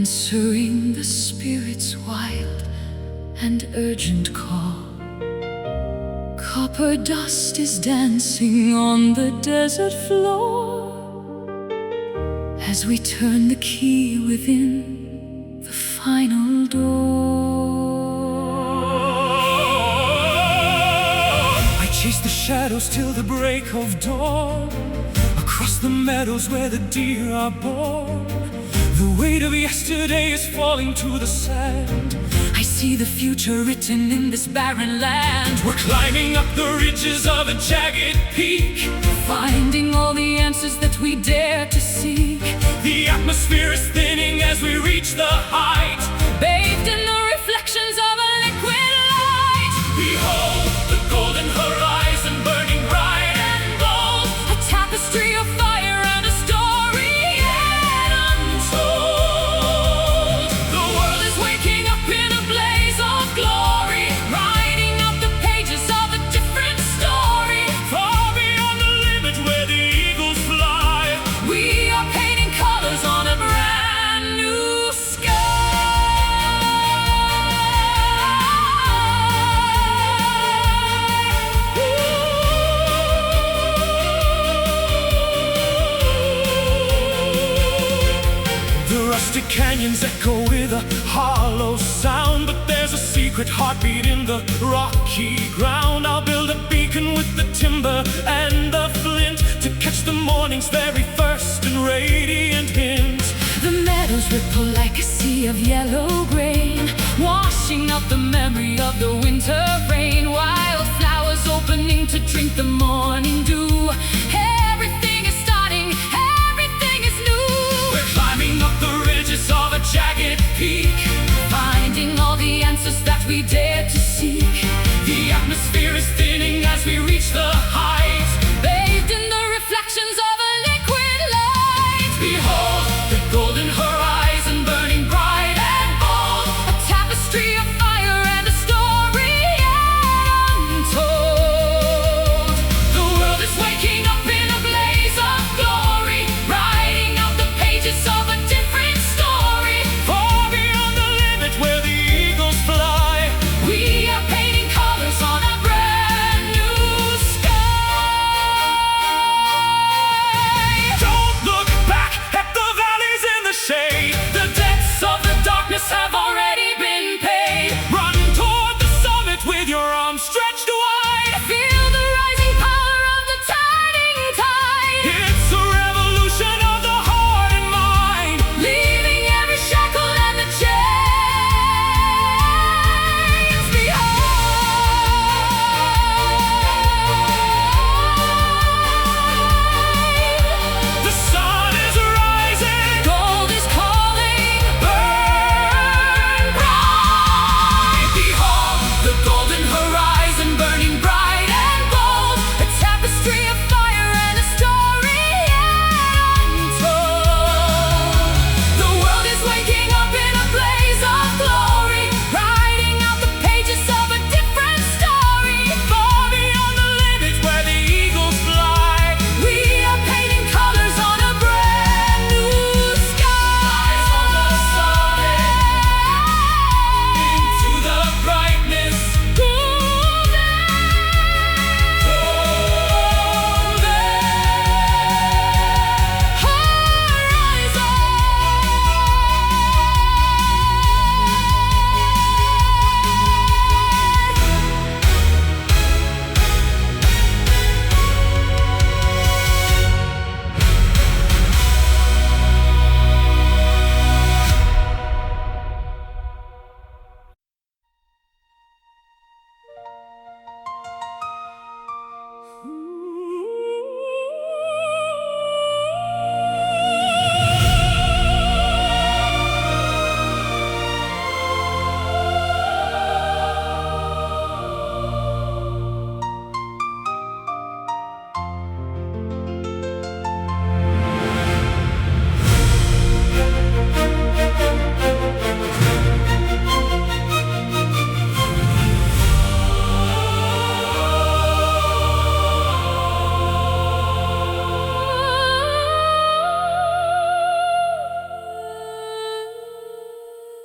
answering the Spirit's wild and urgent call. Copper dust is dancing on the desert floor as we turn the key within the final door. I chase the shadows till the break of dawn, across the meadows where the deer are born. The weight of yesterday is falling to the sand. I see the future written in this barren land. We're climbing up the ridges of a jagged peak, finding all the answers that we dare to seek. The atmosphere is thinning as we reach the height, bathed in the reflections of a liquid light. Behold the golden horizon burning bright and bold, a tapestry of fire and a story yet untold. The world is waking up in a blaze of glory, writing up the pages of a different story. far beyond the limit where the eagles fly. We are painting colors on a brand new Rustic canyons echo with a hollow sound, but there's a secret heartbeat in the rocky ground. I'll build a beacon with the timber and the flint to catch the morning's very first and radiant hint. The meadows ripple like a sea of yellow grain, washing out the memory of the winter rain. Wildflowers opening to drink the morning dew. Everything is starting, everything is new. We're climbing up the ridges of a jagged peak, finding all the answers that we dare to seek. The atmosphere is thinning as we reach the height, bathed in the reflections of a liquid light. Behold the golden horizon burning bright and bold, a tapestry of fire and a story yet untold. The world is waking up in a blaze of glory, writing out the pages of a different story. far beyond the limit where the eagles fly. We are painting colors on a brand new sky.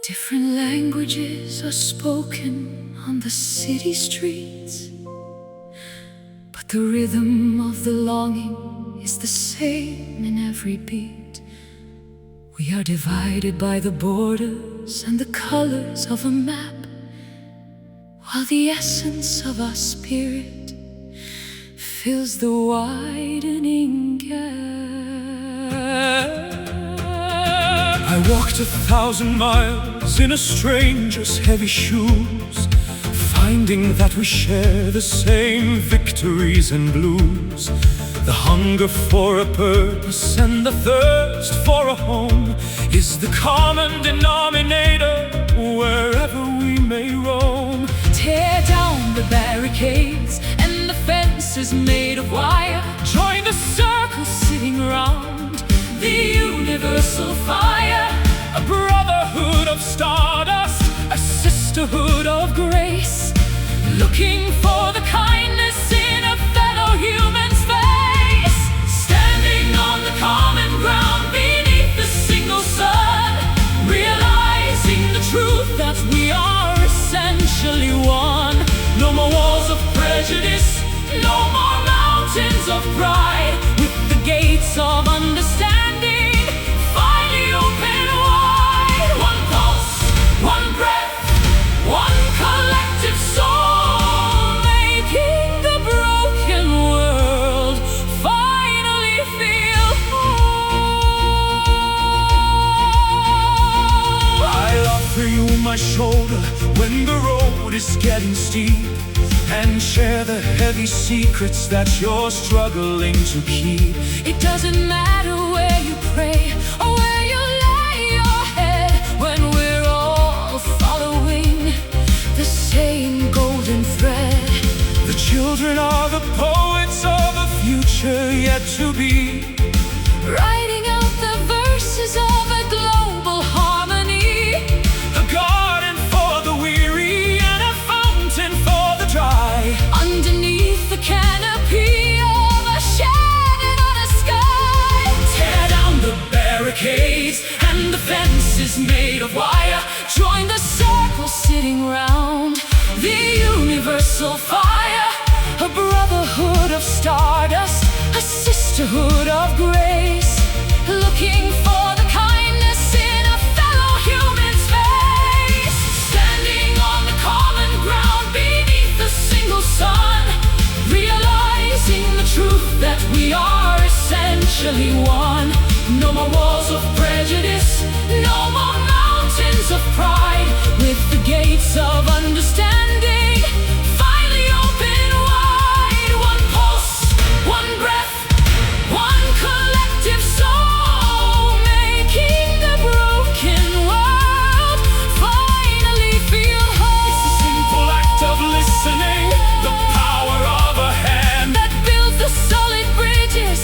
Different languages are spoken on the city streets, but the rhythm of the longing is the same in every beat. We are divided by the borders and the colors of a map, while the essence of our spirit fills the widening gap. I walked 1,000 miles in a stranger's heavy shoes, finding that we share the same victories and blues. The hunger for a purpose and the thirst for a home is the common denominator wherever we may roam. Tear down the barricades and the fences made of wire. Join the circle Sitting round the universal fire. a brotherhood of stardust, A sisterhood of grace, looking for the kindness in a fellow human's face. Standing on the common ground beneath the single sun, realizing the truth that we are essentially one. no more walls of prejudice, No more mountains of pride, with the gates of understanding finally open wide. One pulse, one breath, one collective soul, making the broken world finally feel whole. I'll offer you my shoulder when the road is getting steep, and share the heavy secrets that you're struggling to keep. It doesn't matter where you pray or where you lay your head, when we're all following the same golden thread. The children are the poets of a future yet to be, Writing out the verses of a global harmony. a garden for the weary and a fountain for the dry. Underneath the canopy of a shattered on a sky. Tear down the barricades And the fences made of wire. Join the circle sitting round the universal fire. A brotherhood of stardust, a sisterhood of grace, looking for the kindness in a fellow human's face. Standing on the common ground beneath the single sun, realizing the truth that we are essentially one. No more walls of prejudice, no more mountains of pride, with the gates of understanding finally open wide. One pulse, one breath, one collective soul, making the broken world finally feel whole. It's a simple act of listening, the power of a hand that builds the solid bridges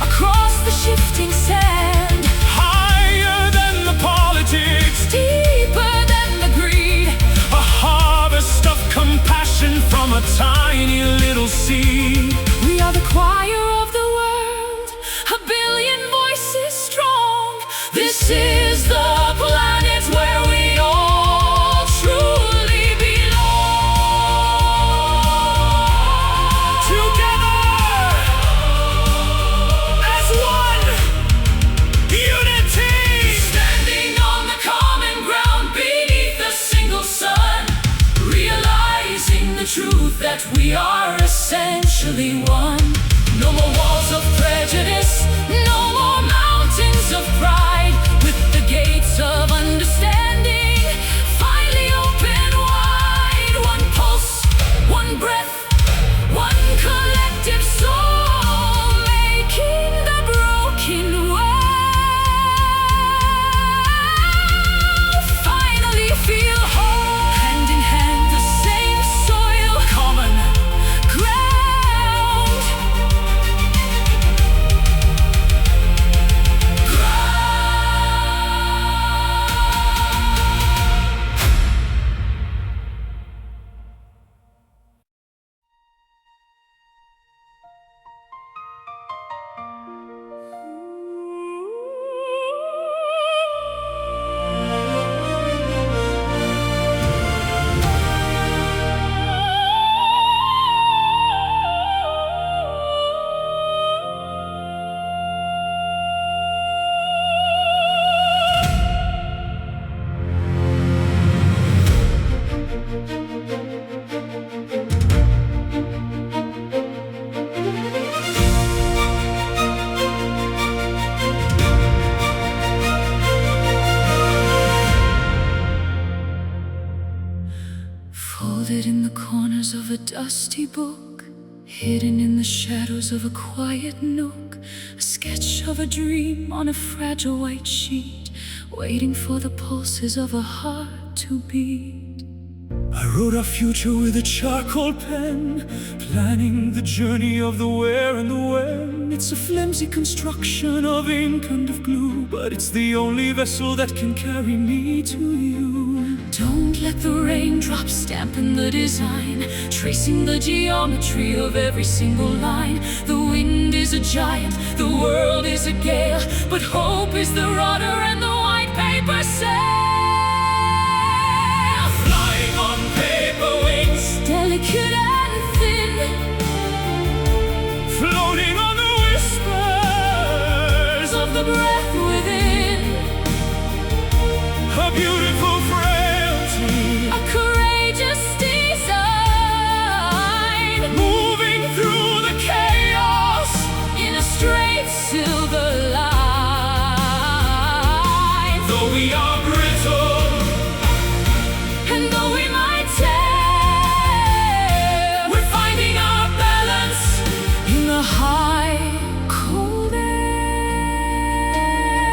across the shifting sand. higher than the politics, Deeper than the greed, a harvest of compassion from a tiny little seed. we are the choir of the world, a billion voices strong. This is the planet where we all truly belong. Together as one, unity. Standing on the common ground beneath the single sun, realizing the truth that we are essentially one. No more walls of prejudice, no more mountains of pride, with the gates of understanding finally open wide. One pulse, one breath, one collective soul, making the broken world finally feel whole. Hand in hand, the same soil, Common ground, in the corners of a dusty book, hidden in the shadows of a quiet nook, a sketch of a dream on a fragile white sheet, waiting for the pulses of a heart to beat. I wrote our future with a charcoal pen, planning the journey of the where and the when. It's a flimsy construction of ink and of glue, but it's the only vessel that can carry me to you. Don't let the raindrops dampen the design, tracing the geometry of every single line. The wind is a giant, the world is a gale, but hope is the rudder and the white paper sail. Flying on paper wings, Delicate and thin, floating on the whispers of the breath within. A beautiful frailty, A courageous design, moving through the chaos in a straight silver line. though we are brittle. And though we might tear, We're finding our balance in the high, cold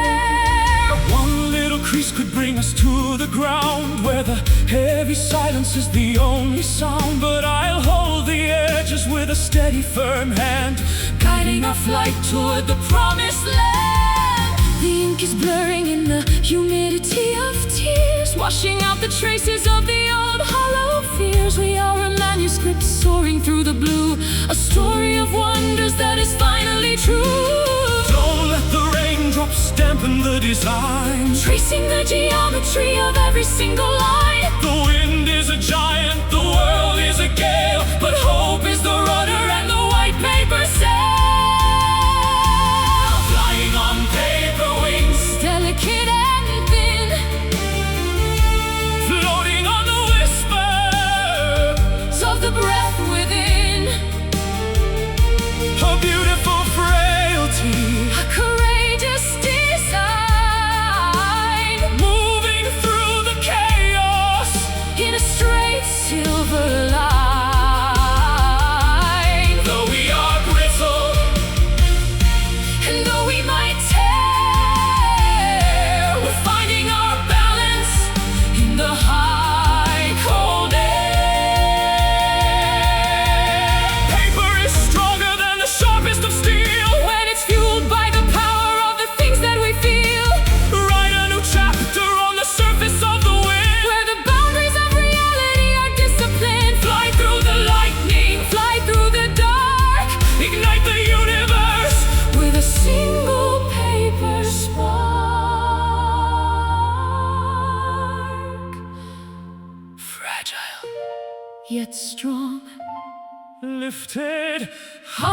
air. One little crease could bring us to the ground, where the heavy silence is the only sound. But I'll hold the edges with a steady, firm hand, Guiding our flight toward the promised land. The ink is blurring in the humidity of tears, washing out the traces of the old hollow fears. We are a manuscript soaring through the blue, a story of wonders that is finally true. don't let the raindrops dampen the design. Tracing the geometry of every single line. The wind is a giant, the world is a gale, but hope is the rudder and the white paper sail. Flying on paper wings, Delicate and thin, floating on the whispers of the breath within. a beautiful frailty, A courageous design, moving through the chaos in a straight silver line. though we are brittle. And though we might tear, we're finding our balance in the high, cold air. Paper is stronger than the sharpest of steel. When it's fueled by the power of the things that we feel, Write a new chapter on the surface of the wind. where the boundaries of reality are disciplined. Fly through the lightning, Fly through the dark ignite the universe. with a single paper spark. Fragile, yet strong. Lifted High,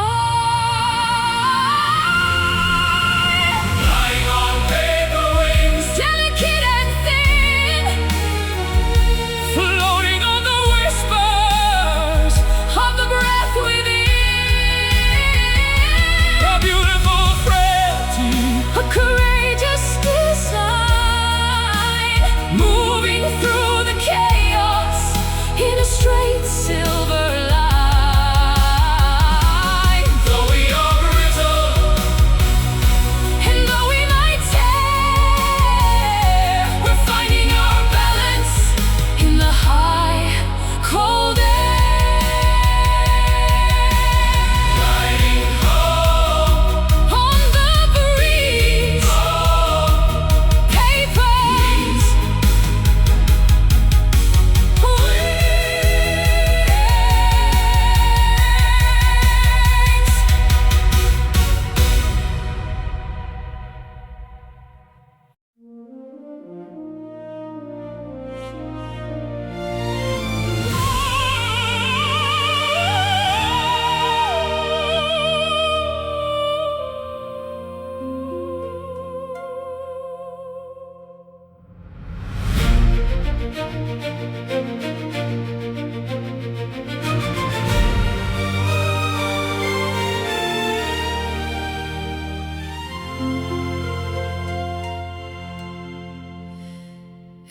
flying on paper wings, delicate and thin, floating on the whispers of the breath within. a beautiful frailty, A courageous design, moving through the chaos in a straight silver line. though we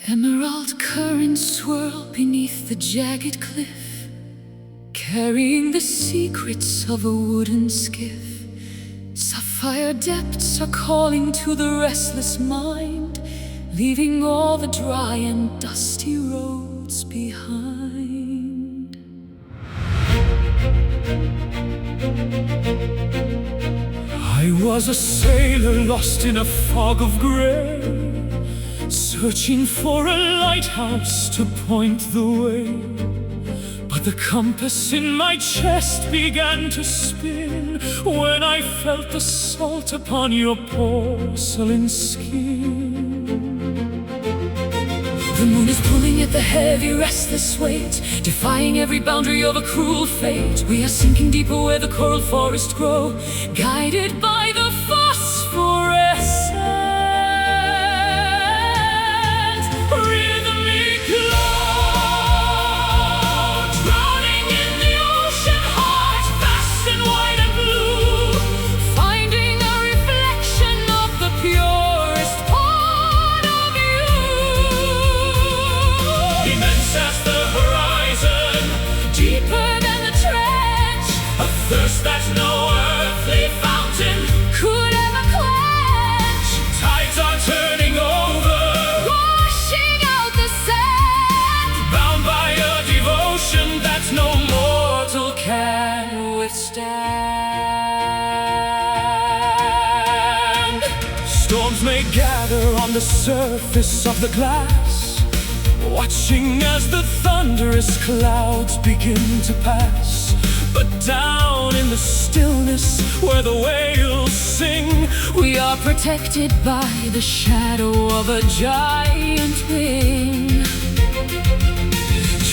Emerald currents swirl beneath the jagged cliff, carrying the secrets of a wooden skiff. Sapphire depths are calling to the restless mind, leaving all the dry and dusty roads behind. I was a sailor lost in a fog of gray, searching for a lighthouse to point the way. But the compass in my chest began to spin when I felt the salt upon your porcelain skin. The moon is pulling at the heavy, restless weight, defying every boundary of a cruel fate. We are sinking deeper where the coral forests grow, guided by the phosphorescent rhythmic glow, drowning in the ocean heart, vast and wide and blue, finding a reflection of the purest part of you. Immense as the horizon, Deeper than the trench, a thirst that no earthly fountain could ever quench, tides are turning over, washing out the sand, bound by a devotion that no mortal can withstand. Storms may gather on the surface of the glass, watching as the thunderous clouds begin to pass. But down in the stillness where the whales sing, we are protected by the shadow of a giant wing.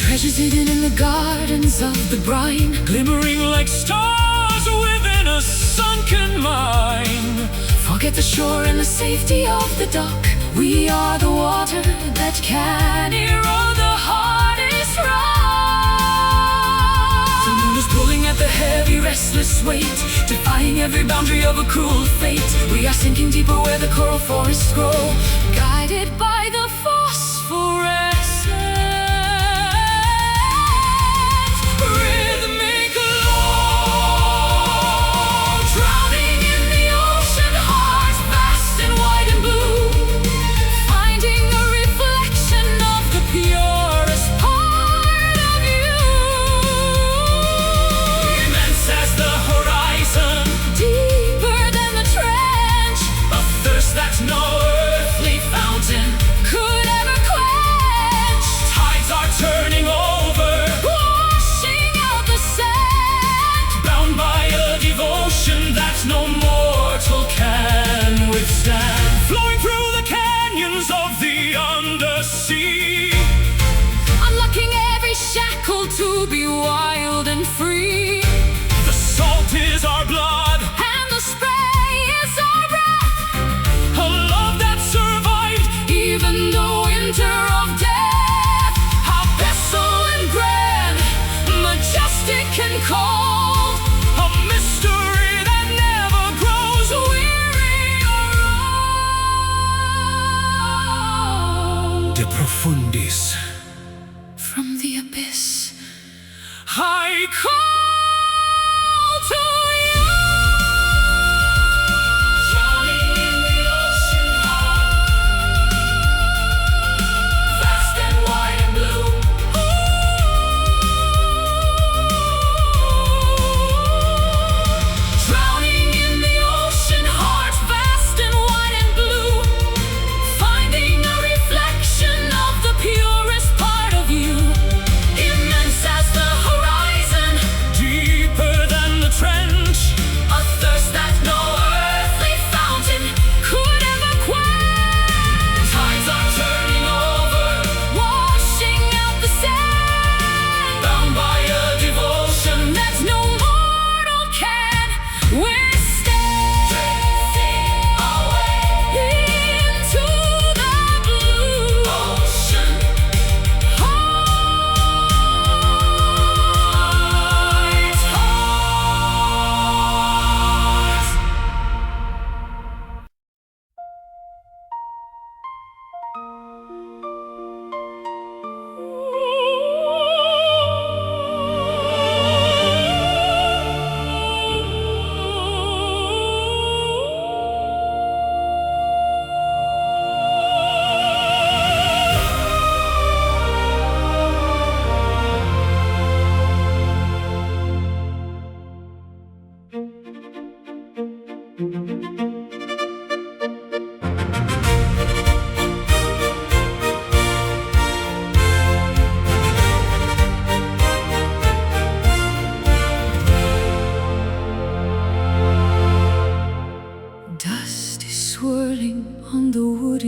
Treasures hidden in the gardens of the brine, glimmering like stars within a sunken mine. forget the shore and the safety of the dock. We are the water that can erode the hardest rock. The moon is pulling at the heavy, restless weight, defying every boundary of a cruel fate. We are sinking deeper where the coral forests grow, guided by the phosphorescent rhythmic glow, drowning in the ocean heart, vast and wide and blue, finding a reflection of the purest part of you. immense as the horizon, Deeper than the trench, a thirst that no earthly fountain could ever quench, tides are turning over, washing out the sand, bound by a devotion that no mortal can withstand. Flowing through the canyons of the undersea, unlocking every shackle to be wild and free. the salt is our blood, And the spray is our breath, a love that survived even the winter of death. How pestle and grand, majestic and cold, a mystery that never grows weary or old. De profundis, From the abyss, I call to you. drowning in the ocean heart, vast and wide and blue, drowning in the ocean heart, vast and wide and blue, finding a reflection of the purest part of you. Immense as the horizon,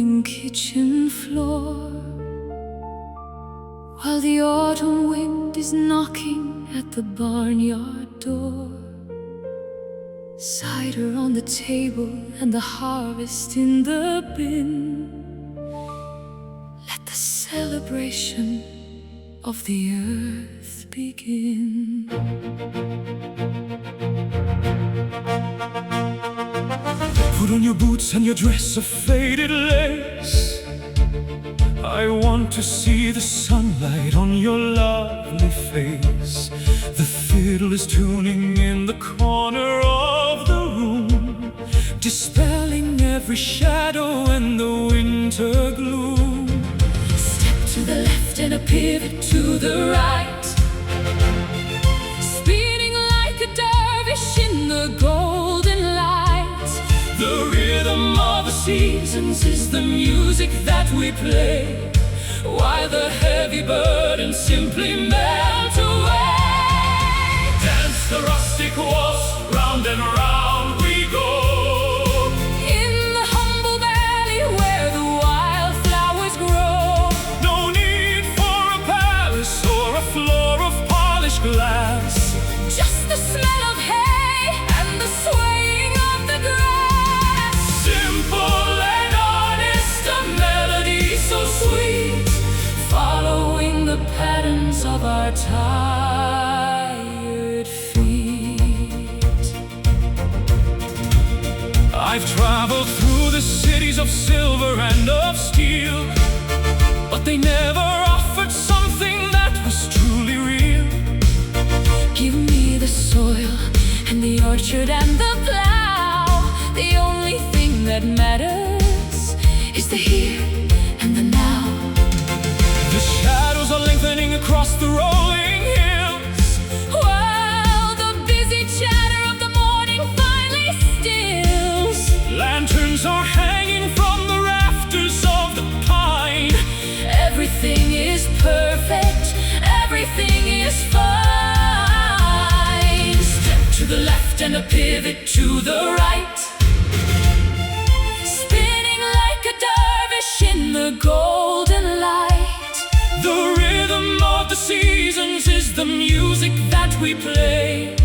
yielding kitchen floor, while the autumn wind is knocking at the barnyard door. Cider on the table and the harvest in the bin. Let the celebration of the earth begin. Put on your boots and your dress of faded lace. I want to see the sunlight on your lovely face. The fiddle is tuning in the corner of the room, dispelling every shadow and the winter gloom. Step to the left and a pivot to the right, spinning like a dervish in the golden light. The rhythm of the seasons is the music that we play, while the heavy burdens simply melt away. Dance the rustic waltz, round and round we go. In the humble valley where the wildflowers grow. No need for a palace or a floor of polished glass, Just the smell of hay and the swaying of the grass. simple and honest, a melody so sweet, Following the patterns of our tired feet. I've traveled through the cities of silver and of steel, but they never offered something that was truly real. Give me the soil and the orchard and the plow. The only thing that matters is the here and the now. The shadows are lengthening across the rolling hills, While the busy chatter of the morning finally stills. lanterns are hanging from the rafters of the pine. Everything is perfect, everything is fine. Step to the left and a pivot to the right, spinning like a dervish in the golden light. The rhythm of the seasons is the music that we play,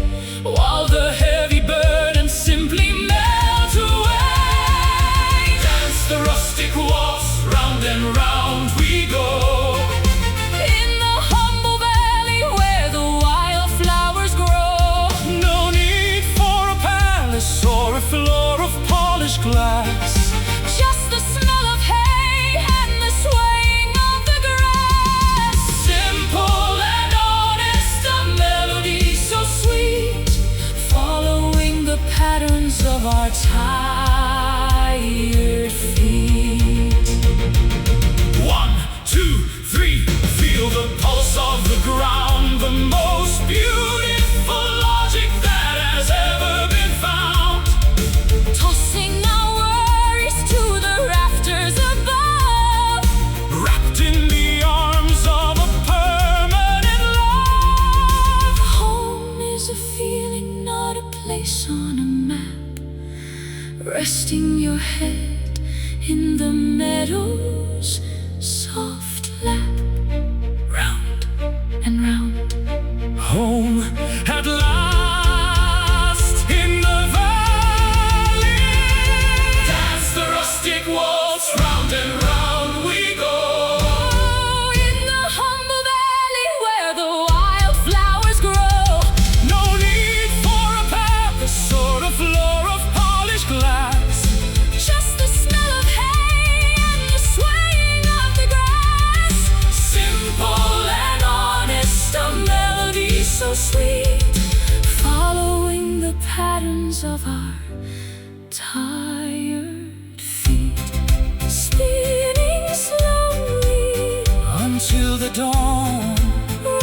while the heavy burdens simply melt away. Dance the rustic waltz, round and round we go. In the humble valley where the wildflowers grow. No need for a palace or a floor of polished glass, Just the smell of hay and the swaying of the grass. simple and honest, a melody so sweet, Following the patterns of our tired feet. 1, 2, 3, feel the pulse of the ground, the most beautiful logic that has ever been found. Tossing our worries to the rafters above. Wrapped in the arms of a permanent love. Home is a feeling, not a place on a map. Resting your head in the meadow's soft lap. Round and round. Home at last in the valley. Dance the rustic waltz, round and round we go. In the humble valley where the wildflowers grow. No need for a palace or a floor of polished glass, Just the smell of hay and the swaying of the grass. simple and honest, a melody so sweet, Following the patterns of our tired feet. Spinning slowly, until the dawn.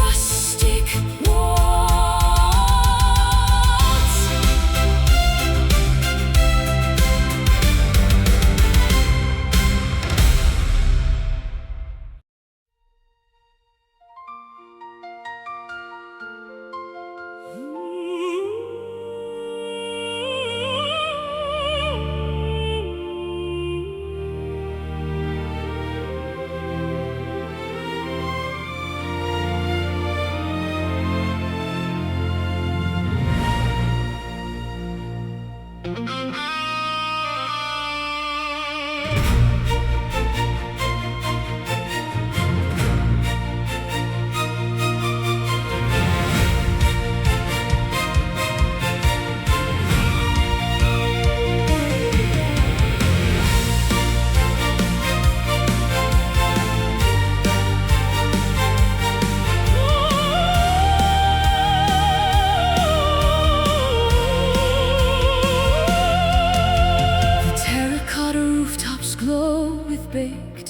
rustic waltz.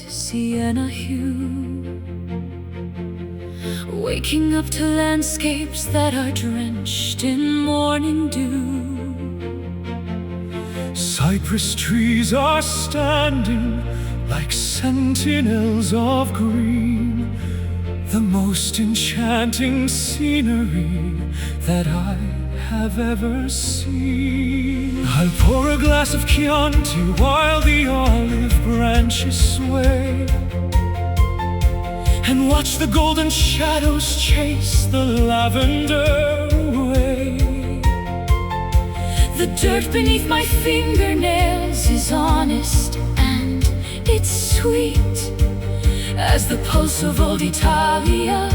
Sienna hue, waking up to landscapes that are drenched in morning dew. Cypress trees are standing like sentinels of green, the most enchanting scenery that I have ever seen. I'll pour a glass of Chianti while the olive branches sway, and watch the golden shadows chase the lavender away. The dirt beneath my fingernails is honest and it's sweet, as the pulse of old Italia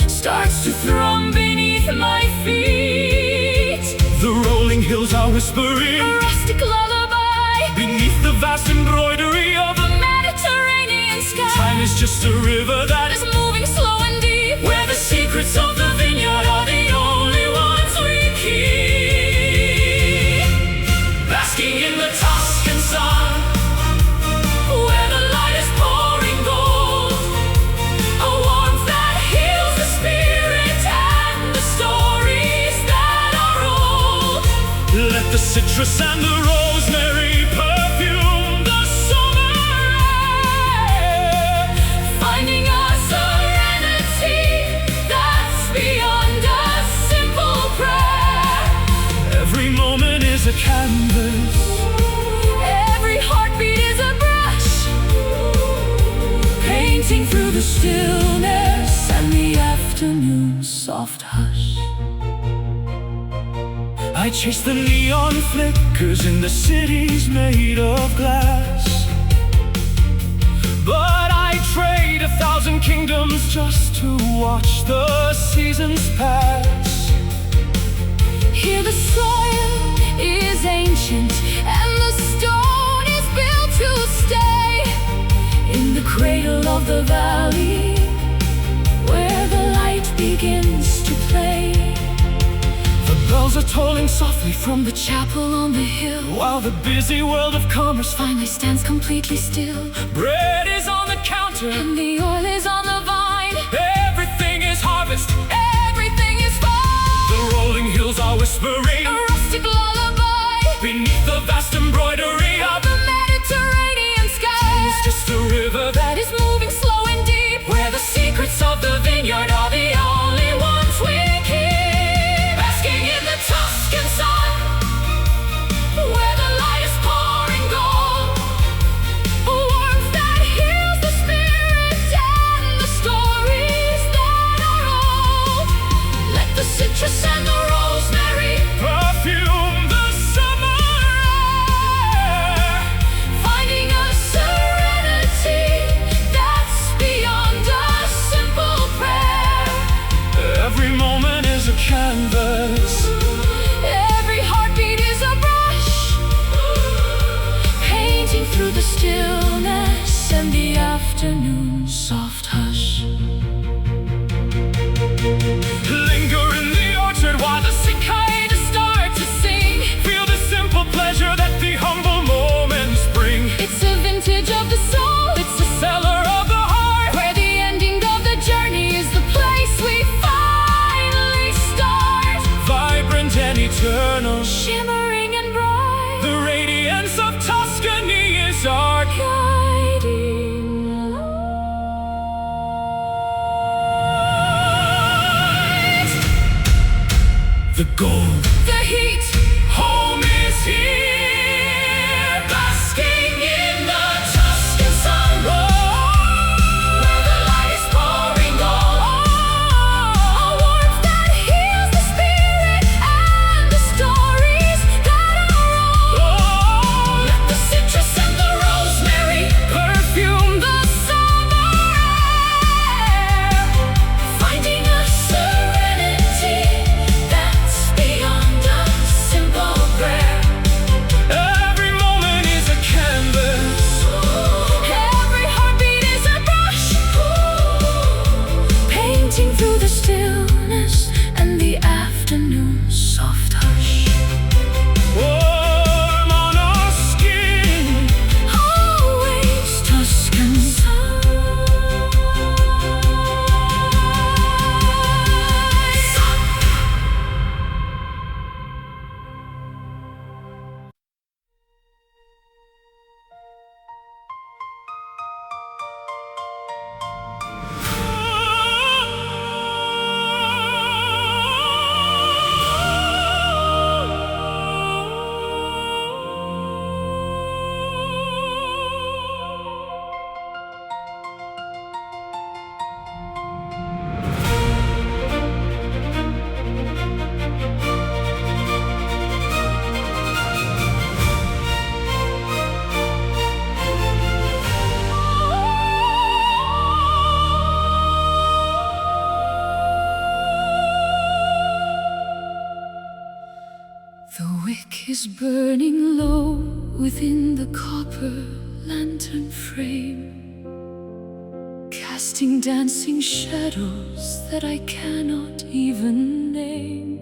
starts to thrum beneath my feet. The rolling hills are whispering a rustic lullaby beneath the vast embroidery of the Mediterranean sky. Time is just a river that is moving slow and deep, where the secrets of the vineyard are the only ones we keep. Basking in the Tuscan sun, where the light is pouring gold, a warmth that heals the spirit and the stories that are old. Let the citrus and the rosemary perfume the summer air, finding a serenity that's beyond a simple prayer. Every moment is a canvas, every heartbeat is a brush, painting through the stillness and the afternoon's soft hush. I chase the neon flickers in the cities made of glass, but I trade 1,000 kingdoms just to watch the seasons pass. Here the soil is ancient and the stone is built to stay in the cradle of the valley, where the light begins to play. The bells are tolling softly From the chapel on the hill, while the busy world of commerce finally stands completely still. Bread is on the counter And the oil is on the vine. Everything is harvest, Everything is fine. the rolling hills are whispering A rustic lullaby beneath the vast embroidery of of the Mediterranean sky. It's just a river That is moving slow and deep, where the secrets of the vineyard are the only ones we keep. basking in the Tuscan sun, where the light is pouring gold, a warmth that heals the spirit and the stories that are old. Let the citrus and the rosemary Perfume the summer air, finding a serenity that's beyond a simple prayer. every moment is a canvas, Every heartbeat is a brush, painting through the stillness and the afternoon's soft hush. linger in the orchard while the cicadas start to sing. Feel the simple pleasure that the humble moments bring. It's a vintage of the soul, It's the cellar of the heart, where the ending of the journey is the place we finally start. vibrant and eternal. Shimmering and bright, The radiance of Tuscany is our guiding light. is burning low within the copper lantern frame, casting dancing shadows that I cannot even name.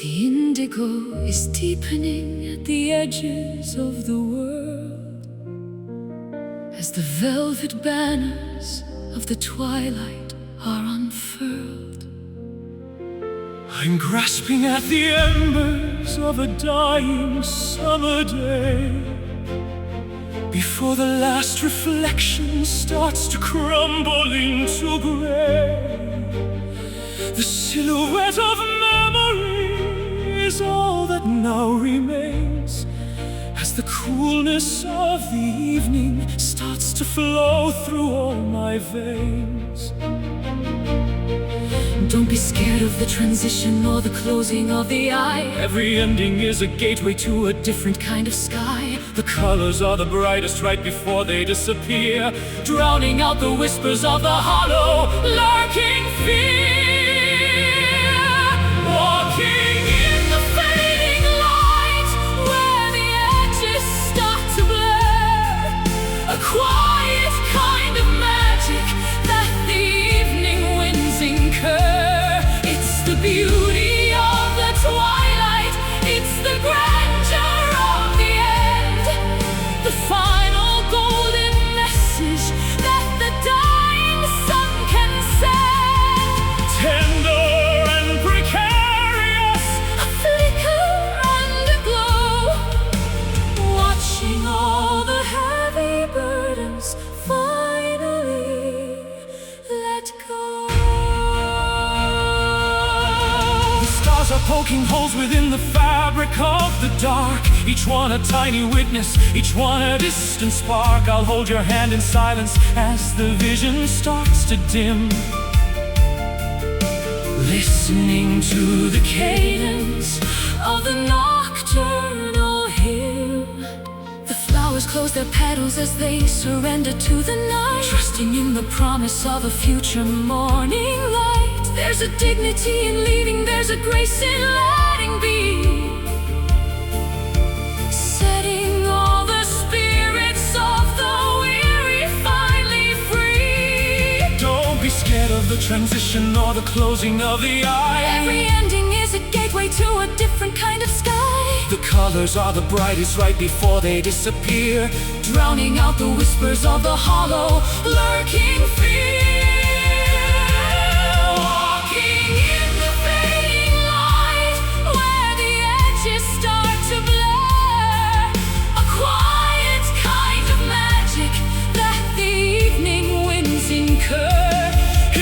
The indigo is deepening at the edges of the world, as the velvet banners of the twilight are unfurled. I'm grasping at the embers of a dying summer day, before the last reflection starts to crumble into gray. The silhouette of memory is all that now remains, as the coolness of the evening starts to flow through all my veins. Don't be scared of the transition or the closing of the eye. Every ending is a gateway to a different kind of sky. The colors are the brightest right before they disappear, drowning out the whispers of the hollow, lurking fear. Walking in the fading light, where the edges start to blur, a quiet kind of magic that the evening winds incur. It's the beauty of the twilight, it's the grandeur of the end, the final golden message that the dying sun can send. tender and precarious, A flicker and a glow, watching all the heavy burdens finally let go. the stars are poking holes within the fabric of the dark, each one a tiny witness, each one a distant spark. I'll hold your hand in silence as the vision starts to dim, Listening to the cadence of the nocturnal hymn. The flowers close their petals as they surrender to the night, trusting in the promise of a future morning light. There's a dignity in leaving, there's a grace in letting be, setting all the spirits of the weary finally free. Don't be scared of the transition or the closing of the eye. Every ending is a gateway to a different kind of sky. The colors are the brightest right before they disappear, Drowning out the whispers of the hollow, lurking fear. Walking in the fading light, where the edges start to blur, a quiet kind of magic that the evening winds incur.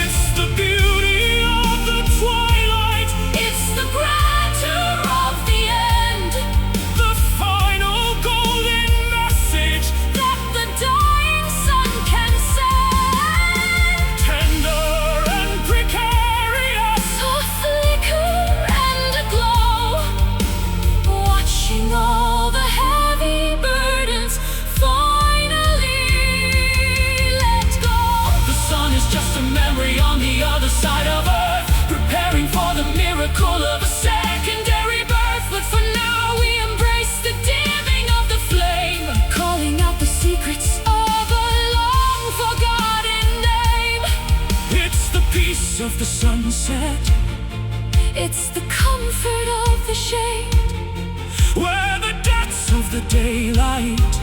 It's the beauty of the twilight, It's the grandeur of the end, the final golden message, that the dying sun can send. tender and precarious, A flicker and a glow, watching all the heavy burdens finally let go. The sun is just a memory on the other side of Earth, preparing for the miracle of a secondary birth. But for now we embrace the dimming of the flame, calling out the secrets of a long forgotten name. It's the peace of the sunset, It's the comfort of the shade, where the depths of the daylight